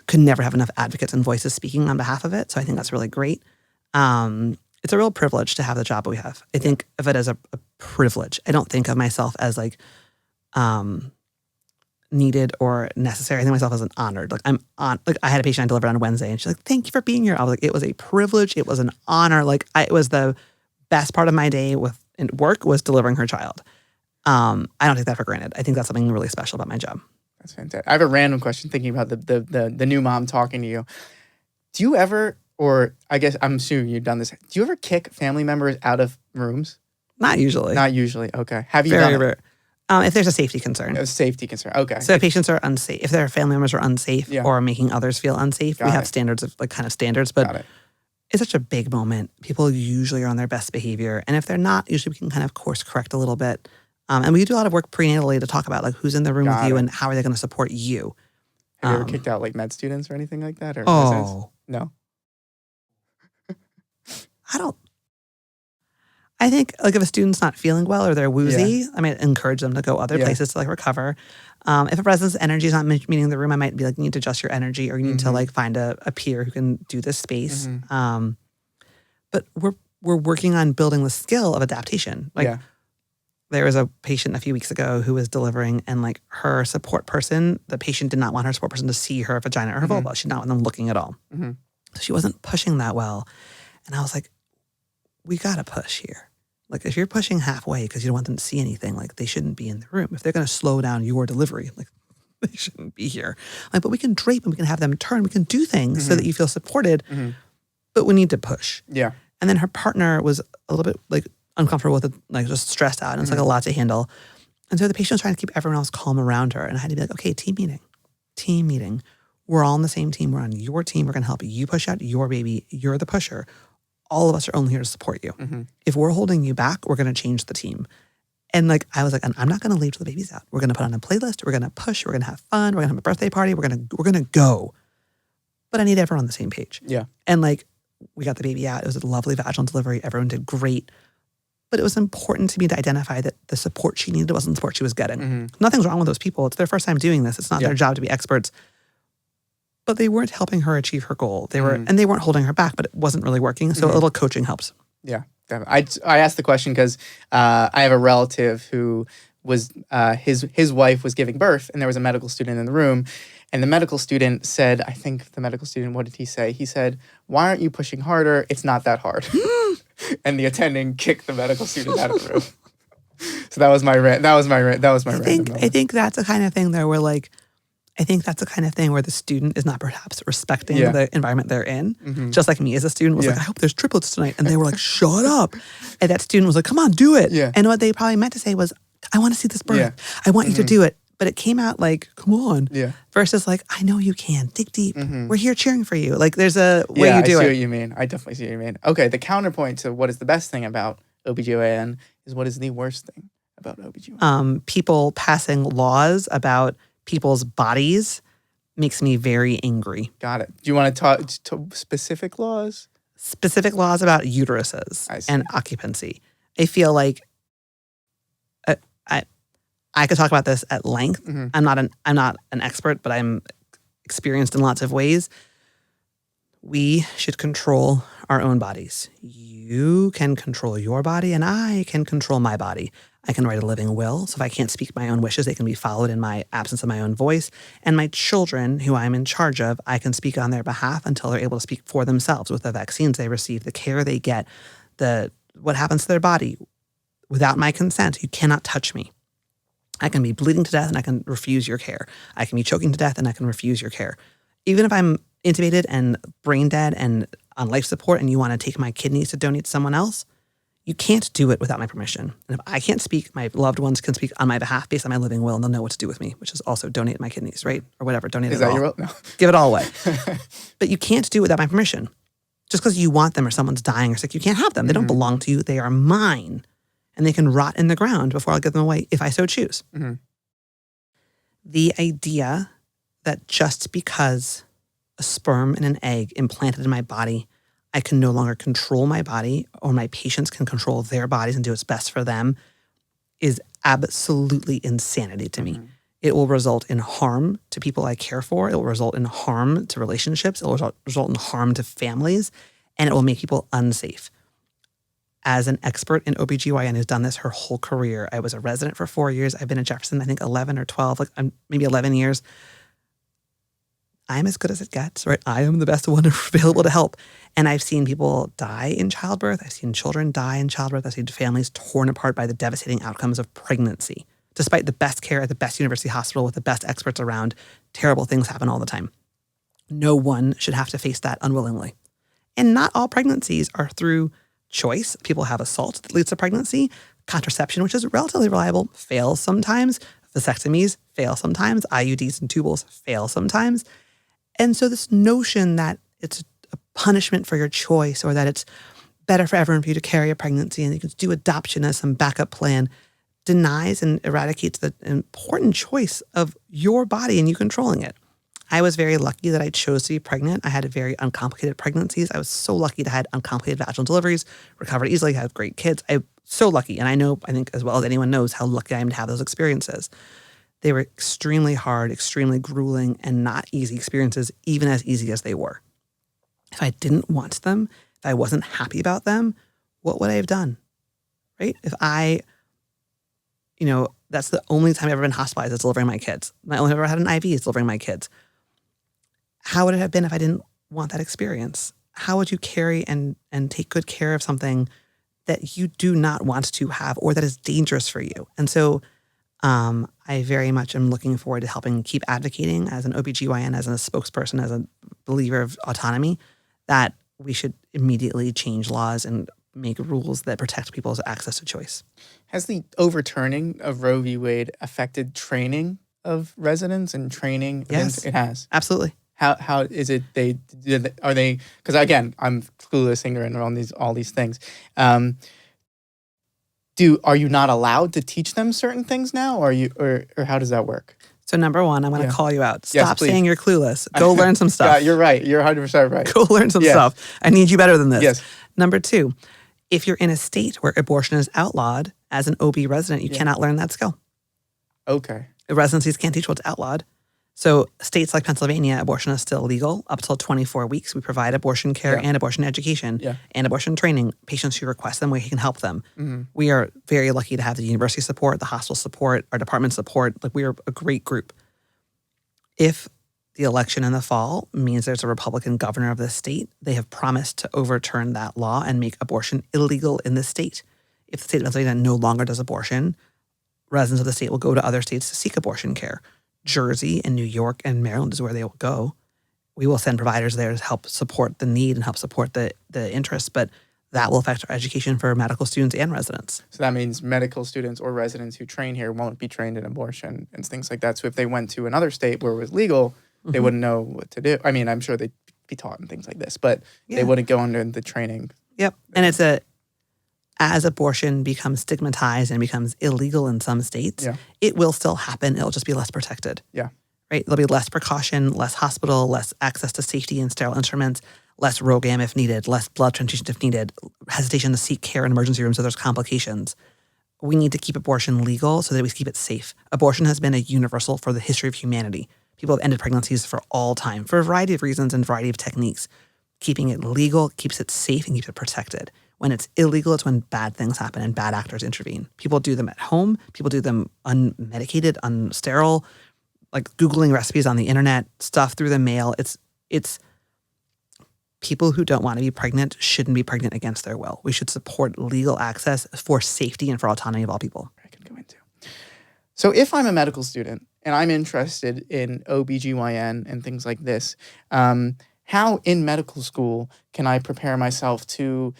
could never have enough advocates and voices speaking on behalf of it. So I think that's really great. It's a real privilege to have the job we have. I think of it as a privilege. I don't think of myself as like needed or necessary. I think of myself as an honored. Like I had a patient I delivered on a Wednesday, and she's like, "Thank you for being here." I was like, "It was a privilege. It was an honor. Like it was the best part of my day in work was delivering her child." I don't take that for granted. I think that's something really special about my job. That's fantastic. I have a random question thinking about the new mom talking to you. Do you ever, or I guess I'm assuming you've done this, do you ever kick family members out of rooms? Not usually. Not usually. Okay. Have you Very done rare. If there's a safety concern. A safety concern. Okay. So if patients are unsafe, if their family members are unsafe or making others feel unsafe, we have standards of standards, but it's such a big moment. People usually are on their best behavior. And if they're not, usually we can kind of course correct a little bit. And we do a lot of work prenatally to talk about like who's in the room with you and how are they going to support you. Have you ever kicked out like med students or anything like that? Or residents? No? I think like if a student's not feeling well or they're woozy, I might encourage them to go other places to like recover. If a resident's energy is not meeting the room, I might be like, you need to adjust your energy or you need to like find a peer who can do this space. But we're working on building the skill of adaptation. Like there was a patient a few weeks ago who was delivering and like her support person, the patient did not want her support person to see her vagina or her vulva. She did not want them looking at all. So she wasn't pushing that well. And I was like, we got to push here. Like if you're pushing halfway because you don't want them to see anything, like they shouldn't be in the room. If they're going to slow down your delivery, like they shouldn't be here. Like, but we can drape and we can have them turn. We can do things so that you feel supported, but we need to push. Yeah. And then her partner was a little bit like uncomfortable with it, like just stressed out. And it's like a lot to handle. And so the patient was trying to keep everyone else calm around her. And I had to be like, okay, team meeting. We're all on the same team. We're on your team. We're going to help you push out your baby. You're the pusher. All of us are only here to support you. If we're holding you back, we're going to change the team. And like, I was like, I'm not going to leave till the baby's out. We're going to put on a playlist. We're going to push. We're going to have fun. We're going to have a birthday party. We're going to go. But I need everyone on the same page. Yeah. And like, we got the baby out. It was a lovely vaginal delivery. Everyone did great. But it was important to me to identify that the support she needed wasn't the support she was getting. Nothing's wrong with those people. It's their first time doing this. It's not their job to be experts. but they weren't helping her achieve her goal. They weren't holding her back, but it wasn't really working. So a little coaching helps. Yeah, definitely. I asked the question because I have a relative who was his wife was giving birth, and there was a medical student in the room, and the medical student said, what did he say? He said, "Why aren't you pushing harder? It's not that hard." And the attending kicked the medical student out of the room. So that was my rant. That was my rant. I think that's the kind of thing there where the student is not perhaps respecting the environment they're in. Just like me as a student was like, I hope there's triplets tonight. And they were like, shut up. And that student was like, come on, do it. Yeah. And what they probably meant to say was, I want to see this birth. Yeah. I want you to do it. But it came out like, come on. Yeah. Versus like, I know you can. Dig deep. We're here cheering for you. Like there's a way you do it. I see what you mean. I definitely see what you mean. Okay, the counterpoint to what is the best thing about OB-GYN is what is the worst thing about OB-GYN? People passing laws about people's bodies makes me very angry. Got it. Do you want to talk specific laws? Specific laws about uteruses and occupancy. I feel like I could talk about this at length. I'm not an expert, but I'm experienced in lots of ways. We should control our own bodies. You can control your body, and I can control my body. I can write a living will, so if I can't speak my own wishes, they can be followed in my absence of my own voice. And my children, who I'm in charge of, I can speak on their behalf until they're able to speak for themselves with the vaccines they receive, the care they get, what happens to their body. Without my consent, you cannot touch me. I can be bleeding to death and I can refuse your care. I can be choking to death and I can refuse your care. Even if I'm intubated and brain dead and on life support and you want to take my kidneys to donate to someone else, you can't do it without my permission. And if I can't speak, my loved ones can speak on my behalf based on my living will, and they'll know what to do with me, which is also donate my kidneys, right? Or whatever, donate it all. Is that your will? No. Give it all away. But you can't do it without my permission. Just because you want them or someone's dying or sick, you can't have them. They don't belong to you. They are mine. And they can rot in the ground before I'll give them away if I so choose. The idea that just because a sperm and an egg implanted in my body, I can no longer control my body, or my patients can control their bodies and do what's best for them, is absolutely insanity to me. It will result in harm to people I care for. It will result in harm to relationships. It will result in harm to families, and it will make people unsafe. As an expert in OB-GYN who's done this her whole career, I was a resident for 4 years. I've been at Jefferson, I think 11 or 12, maybe 11 years. I'm as good as it gets, right? I am the best one available to help. And I've seen people die in childbirth. I've seen children die in childbirth. I've seen families torn apart by the devastating outcomes of pregnancy. Despite the best care at the best university hospital with the best experts around, terrible things happen all the time. No one should have to face that unwillingly. And not all pregnancies are through choice. People have assault that leads to pregnancy. Contraception, which is relatively reliable, fails sometimes. Vasectomies fail sometimes. IUDs and tubals fail sometimes. And so this notion that it's a punishment for your choice, or that it's better for everyone for you to carry a pregnancy and you can do adoption as some backup plan, denies and eradicates the important choice of your body and you controlling it. I was very lucky that I chose to be pregnant. I had very uncomplicated pregnancies. I was so lucky to have uncomplicated vaginal deliveries, recovered easily, had great kids. I'm so lucky. And I think as well as anyone knows how lucky I am to have those experiences. They were extremely hard, extremely grueling, and not easy experiences, even as easy as they were. If I didn't want them, if I wasn't happy about them, what would I have done? Right? If that's the only time I've ever been hospitalized is delivering my kids. I only ever had an IV is delivering my kids. How would it have been if I didn't want that experience? How would you carry and take good care of something that you do not want to have or that is dangerous for you? And so I very much am looking forward to helping keep advocating as an OB-GYN, as a spokesperson, as a believer of autonomy, that we should immediately change laws and make rules that protect people's access to choice. Has the overturning of Roe v. Wade affected training of residents and training? Yes, it has. Absolutely. How is it are they because again I'm clueless, ignorant on all these things. Are you not allowed to teach them certain things now, or how does that work? So number one, I'm going to call you out. Stop saying you're clueless. Go learn some stuff. Yeah, you're right. You're 100% right. Go learn some stuff. I need you better than this. Yes. Number two, if you're in a state where abortion is outlawed, as an OB resident, you cannot learn that skill. Okay. The residencies can't teach what's outlawed. So states like Pennsylvania, abortion is still legal up till 24 weeks. We provide abortion care and abortion education and abortion training. Patients who request them, we can help them. We are very lucky to have the university support, the hospital support, our department support. Like, we are a great group. If the election in the fall means there's a Republican governor of the state, they have promised to overturn that law and make abortion illegal in the state. If the state of Pennsylvania no longer does abortion, residents of the state will go to other states to seek abortion care. Jersey and New York and Maryland is where they will go. We will send providers there to help support the need and help support the interest, but that will affect our education for medical students and residents. So that means medical students or residents who train here won't be trained in abortion and things like that. So if they went to another state where it was legal, they wouldn't know what to do. I mean, I'm sure they'd be taught and things like this, but they wouldn't go under the training. Yep. And as abortion becomes stigmatized and becomes illegal in some states, it will still happen. It'll just be less protected. Yeah. Right? There'll be less precaution, less hospital, less access to safety and sterile instruments, less ROGAM if needed, less blood transfusion if needed, hesitation to seek care in emergency rooms so there's complications. We need to keep abortion legal so that we keep it safe. Abortion has been a universal for the history of humanity. People have ended pregnancies for all time for a variety of reasons and a variety of techniques. Keeping it legal keeps it safe and keeps it protected. When it's illegal, it's when bad things happen and bad actors intervene. People do them at home. People do them unmedicated, unsterile, like Googling recipes on the internet, stuff through the mail. It's people who don't want to be pregnant shouldn't be pregnant against their will. We should support legal access for safety and for autonomy of all people. I could go into. So if I'm a medical student and I'm interested in OB-GYN and things like this, how in medical school can I prepare myself to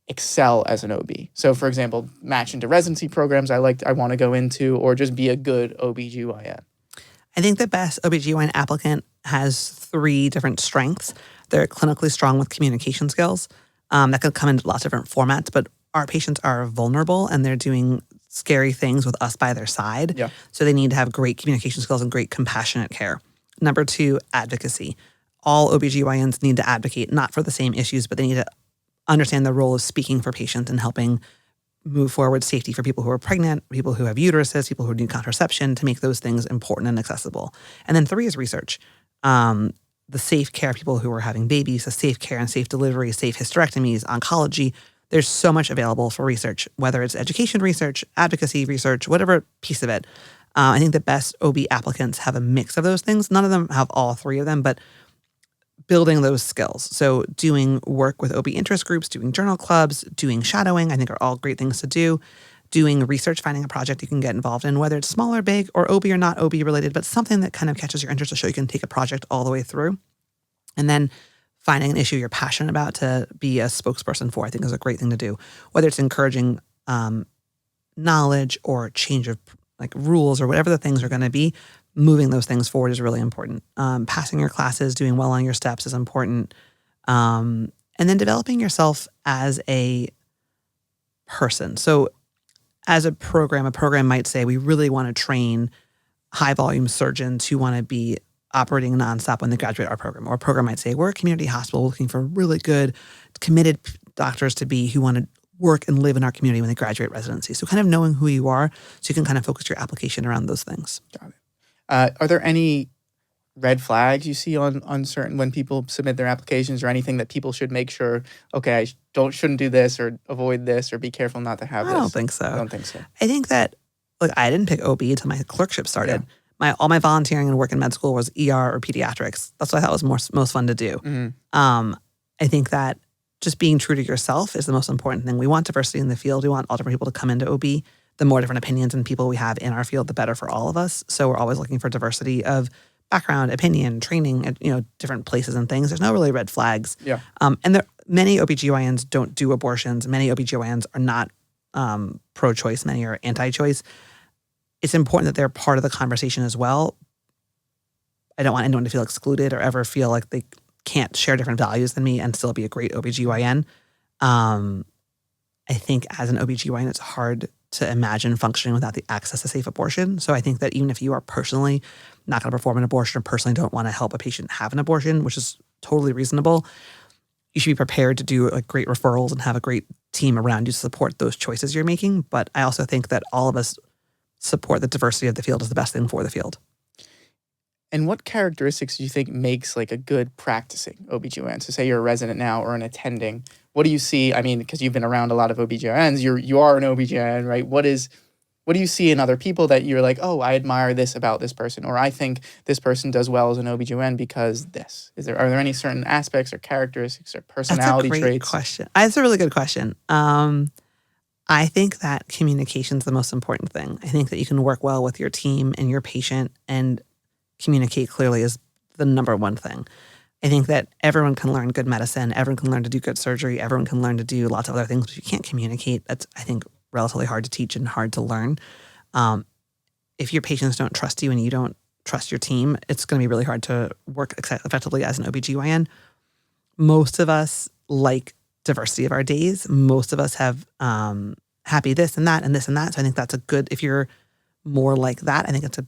excel as an OB? So for example, match into residency programs I want to go into, or just be a good OB-GYN. I think the best OB-GYN applicant has 3 different strengths. They're clinically strong with communication skills. That can come in lots of different formats, but our patients are vulnerable and they're doing scary things with us by their side. Yeah. So they need to have great communication skills and great compassionate care. Number 2, advocacy. All OB-GYNs need to advocate, not for the same issues, but they need to understand the role of speaking for patients and helping move forward safety for people who are pregnant, people who have uteruses, people who need contraception, to make those things important and accessible. And then 3 is research. The safe care of people who are having babies, the safe care and safe delivery, safe hysterectomies, oncology. There's so much available for research, whether it's education research, advocacy research, whatever piece of it. I think the best OB applicants have a mix of those things. None of them have all 3 of them, but building those skills. So doing work with OB interest groups, doing journal clubs, doing shadowing, I think are all great things to do. Doing research, finding a project you can get involved in, whether it's small or big or OB or not OB related, but something that kind of catches your interest to show you can take a project all the way through. And then finding an issue you're passionate about to be a spokesperson for, I think is a great thing to do. Whether it's encouraging knowledge or change of like rules or whatever the things are going to be, moving those things forward is really important. Passing your classes, doing well on your steps is important. And then developing yourself as a person. So as a program might say, we really want to train high volume surgeons who want to be operating nonstop when they graduate our program. Or a program might say, we're a community hospital looking for really good, committed doctors to be who want to work and live in our community when they graduate residency. So kind of knowing who you are so you can kind of focus your application around those things. Got it. Are there any red flags you see on certain, when people submit their applications, or anything that people should make sure, okay, I shouldn't do this or avoid this or be careful not to have this? I don't think so. I don't think so. I think that, look, I didn't pick OB until my clerkship started. Yeah. All my volunteering and work in med school was ER or pediatrics. That's what I thought was most fun to do. Mm-hmm. I think that just being true to yourself is the most important thing. We want diversity in the field. We want all different people to come into OB. The more different opinions and people we have in our field, the better for all of us. So we're always looking for diversity of background, opinion, training at different places and things. There's no really red flags. Yeah. And many OB-GYNs don't do abortions. Many OB-GYNs are not pro-choice. Many are anti-choice. It's important that they're part of the conversation as well. I don't want anyone to feel excluded or ever feel like they can't share different values than me and still be a great OB-GYN. I think as an OB-GYN, it's hard to imagine functioning without the access to safe abortion. So I think that even if you are personally not going to perform an abortion or personally don't want to help a patient have an abortion, which is totally reasonable, you should be prepared to do great referrals and have a great team around you to support those choices you're making. But I also think that all of us support the diversity of the field is the best thing for the field. And what characteristics do you think makes like a good practicing OB-GYN? So say you're a resident now or an attending. What do you see? I mean, because you've been around a lot of OB-GYNs, you are an OB-GYN, right? What do you see in other people that you're like, oh, I admire this about this person, or I think this person does well as an OB-GYN because this? Are there any certain aspects or characteristics or personality That's a great traits? question. That's a really good question. I think that communication is the most important thing. I think that you can work well with your team and your patient, and communicate clearly is the number one thing. I think that everyone can learn good medicine. Everyone can learn to do good surgery. Everyone can learn to do lots of other things. But if you can't communicate, that's, I think, relatively hard to teach and hard to learn. If your patients don't trust you and you don't trust your team, it's going to be really hard to work effectively as an OB-GYN. Most of us like diversity of our days. Most of us have happy this and that and this and that. So I think that's a good, if you're more like that, I think it's a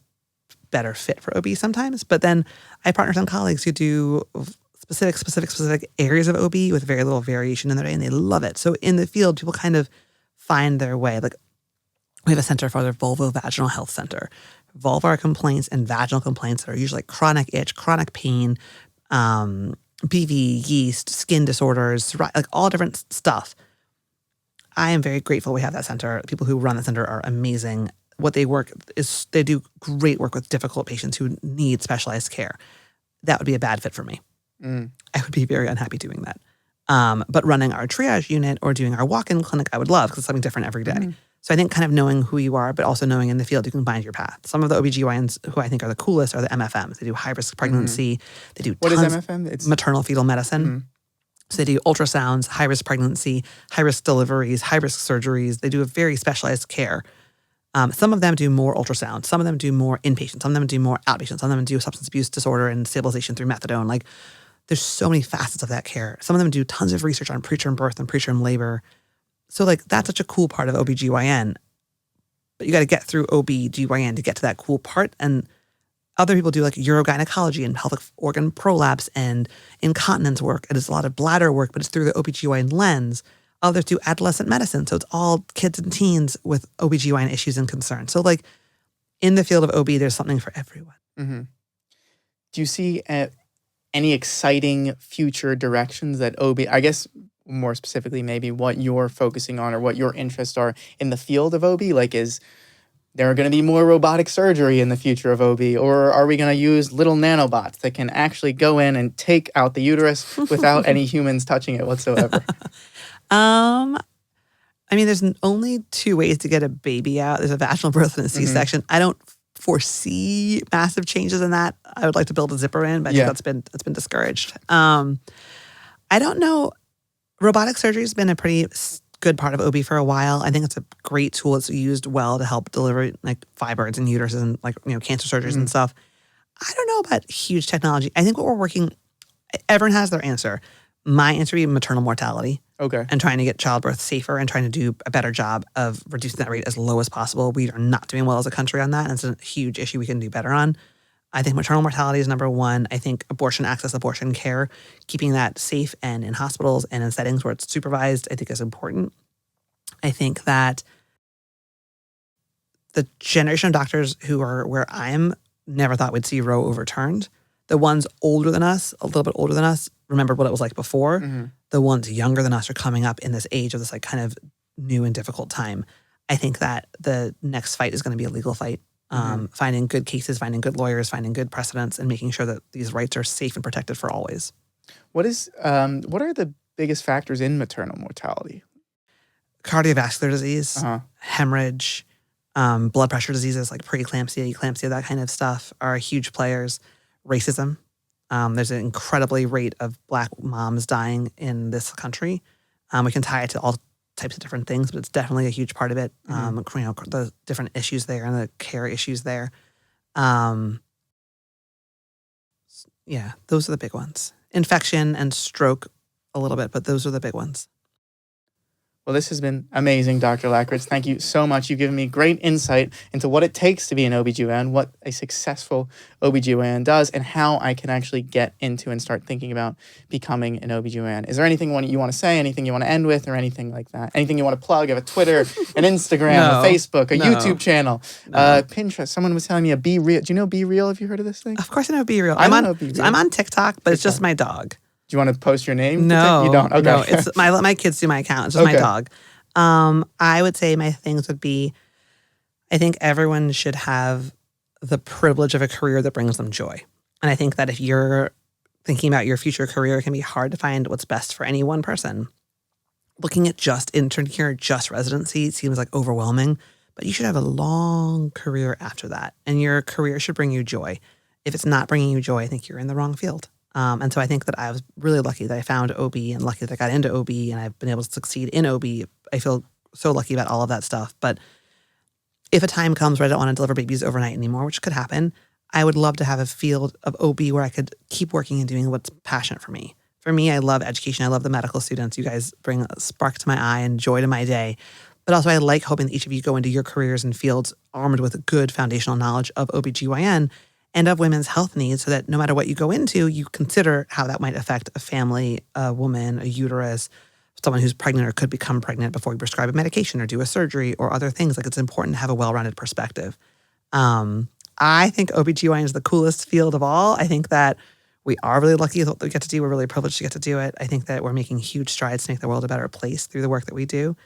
better fit for OB sometimes. But then I have partners and colleagues who do specific areas of OB with very little variation in their day, and they love it. So in the field, people kind of find their way. Like we have a center for the vulvovaginal health center. Vulvar complaints and vaginal complaints that are usually like chronic itch, chronic pain, BV, yeast, skin disorders, like all different stuff. I am very grateful we have that center. The people who run the center are amazing. What they they do great work with difficult patients who need specialized care. That would be a bad fit for me. I would be very unhappy doing that. But running our triage unit or doing our walk-in clinic, I would love, because it's something different every day. So I think kind of knowing who you are, but also knowing in the field you can find your path. Some of the OB-GYNs who I think are the coolest are the MFMs. They do high-risk pregnancy. They do What is MFM? It's maternal fetal medicine. So they do ultrasounds, high-risk pregnancy, high-risk deliveries, high-risk surgeries. They do a very specialized care. Some of them do more ultrasound. Some of them do more inpatient. Some of them do more outpatient. Some of them do substance abuse disorder and stabilization through methadone. Like, there's so many facets of that care. Some of them do tons of research on preterm birth and preterm labor. So, like, that's such a cool part of OB-GYN. But you got to get through OB-GYN to get to that cool part. And other people do, like, urogynecology and pelvic organ prolapse and incontinence work. It is a lot of bladder work, but it's through the OB-GYN lens. Others do adolescent medicine. So it's all kids and teens with OB-GYN issues and concerns. So like in the field of OB, there's something for everyone. Do you see any exciting future directions that OB, I guess more specifically maybe what you're focusing on or what your interests are in the field of OB? Like, is there going to be more robotic surgery in the future of OB? Or are we going to use little nanobots that can actually go in and take out the uterus without any humans touching it whatsoever? I mean, there's only two ways to get a baby out. There's a vaginal birth and a C-section. I don't foresee massive changes in that. I would like to build a zipper in, but I think that's been discouraged. I don't know. Robotic surgery has been a pretty good part of OB for a while. I think it's a great tool. It's used well to help deliver like fibroids and uteruses and like, cancer surgeries and stuff. I don't know about huge technology. I think what we're working, everyone has their answer. My answer would be maternal mortality. Okay. And trying to get childbirth safer and trying to do a better job of reducing that rate as low as possible. We are not doing well as a country on that. And it's a huge issue we can do better on. I think maternal mortality is number one. I think abortion access, abortion care, keeping that safe and in hospitals and in settings where it's supervised, I think is important. I think that the generation of doctors who are where I am never thought we'd see Roe overturned. The ones older than us, a little bit older than us, remember what it was like before. The ones younger than us are coming up in this age of this like kind of new and difficult time. I think that the next fight is going to be a legal fight. Finding good cases, finding good lawyers, finding good precedents, and making sure that these rights are safe and protected for always. What are the biggest factors in maternal mortality? Cardiovascular disease, hemorrhage, blood pressure diseases like preeclampsia, eclampsia, that kind of stuff are huge players. Racism. There's an incredibly rate of Black moms dying in this country. We can tie it to all types of different things, but it's definitely a huge part of it. The different issues there and the care issues there. Yeah, those are the big ones. Infection and stroke a little bit, but those are the big ones. Well, this has been amazing, Dr. Lackritz. Thank you so much. You've given me great insight into what it takes to be an OB-GYN, what a successful OB-GYN does, and how I can actually get into and start thinking about becoming an OB-GYN. Is there anything you want to say, anything you want to end with, or anything like that? Anything you want to plug? You have a Twitter, an Instagram, a Facebook, a YouTube channel, Pinterest. Someone was telling me a Be Real. Do you know Be Real? Have you heard of this thing? Of course I know Be Real. I know Be Real. So I'm on TikTok, but it's just my dog. Do you want to post your name? No. You don't? Okay. No, it's my kids do my account. It's just my dog. I would say my things would be, I think everyone should have the privilege of a career that brings them joy. And I think that if you're thinking about your future career, it can be hard to find what's best for any one person. Looking at just intern here, just residency seems like overwhelming, but you should have a long career after that. And your career should bring you joy. If it's not bringing you joy, I think you're in the wrong field. And so I think that I was really lucky that I found OB and lucky that I got into OB and I've been able to succeed in OB. I feel so lucky about all of that stuff. But if a time comes where I don't want to deliver babies overnight anymore, which could happen, I would love to have a field of OB where I could keep working and doing what's passionate for me. For me, I love education. I love the medical students. You guys bring a spark to my eye and joy to my day. But also I like hoping that each of you go into your careers and fields armed with good foundational knowledge of OB-GYN and of women's health needs so that no matter what you go into, you consider how that might affect a family, a woman, a uterus, someone who's pregnant or could become pregnant before you prescribe a medication or do a surgery or other things. Like it's important to have a well-rounded perspective. I think OB-GYN is the coolest field of all. I think that we are really lucky that we get to do. We're really privileged to get to do it. I think that we're making huge strides to make the world a better place through the work that we do.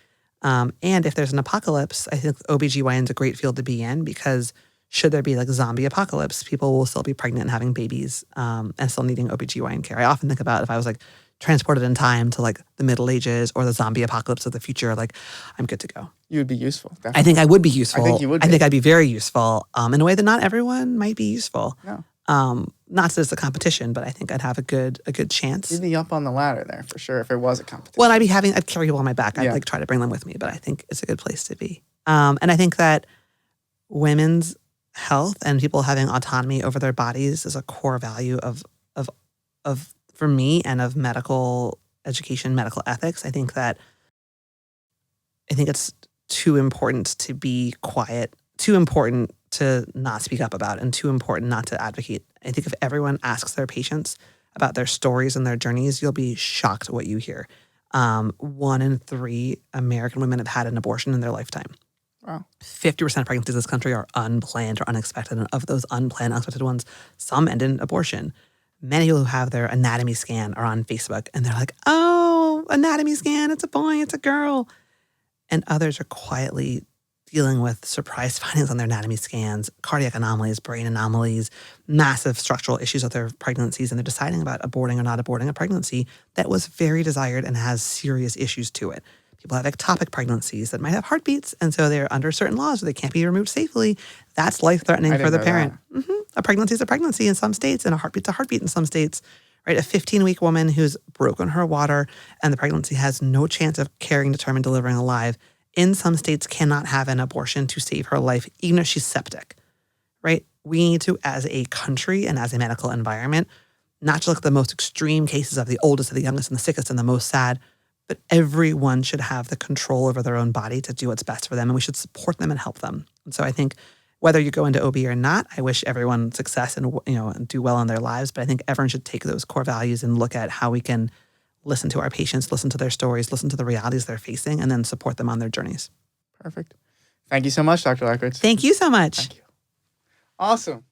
And if there's an apocalypse, I think OB-GYN is a great field to be in because should there be like zombie apocalypse, people will still be pregnant and having babies and still needing OB-GYN care. I often think about if I was like transported in time to like the Middle Ages or the zombie apocalypse of the future, like I'm good to go. You would be useful, definitely. I think I would be useful. I think you would be. I think I'd be very useful in a way that not everyone might be useful. No. Not that it's a competition, but I think I'd have a good chance. You'd be up on the ladder there for sure if it was a competition. Well, I'd carry people on my back. I'd like try to bring them with me, but I think it's a good place to be. And I think that women's health and people having autonomy over their bodies is a core value of for me and of medical education, medical ethics. I think it's too important to be quiet, too important to not speak up about, and too important not to advocate. I think if everyone asks their patients about their stories and their journeys, you'll be shocked at what you hear. 1 in 3 American women have had an abortion in their lifetime. Wow. 50% of pregnancies in this country are unplanned or unexpected. And of those unplanned, unexpected ones, some end in abortion. Many people who have their anatomy scan are on Facebook and they're like, oh, anatomy scan, it's a boy, it's a girl. And others are quietly dealing with surprise findings on their anatomy scans, cardiac anomalies, brain anomalies, massive structural issues with their pregnancies, and they're deciding about aborting or not aborting a pregnancy that was very desired and has serious issues to it. People have ectopic pregnancies that might have heartbeats, and so they're under certain laws where they can't be removed safely. That's life-threatening for the parent. A pregnancy is a pregnancy in some states, and a heartbeat's a heartbeat in some states. Right? A 15-week woman who's broken her water and the pregnancy has no chance of carrying to term and delivering alive, in some states cannot have an abortion to save her life, even if she's septic. Right? We need to, as a country and as a medical environment, not just look at the most extreme cases of the oldest and the youngest and the sickest and the most sad, but everyone should have the control over their own body to do what's best for them, and we should support them and help them. And so I think whether you go into OB or not, I wish everyone success and and do well in their lives. But I think everyone should take those core values and look at how we can listen to our patients, listen to their stories, listen to the realities they're facing, and then support them on their journeys. Perfect. Thank you so much, Dr. Lackritz. Thank you so much. Thank you. Awesome.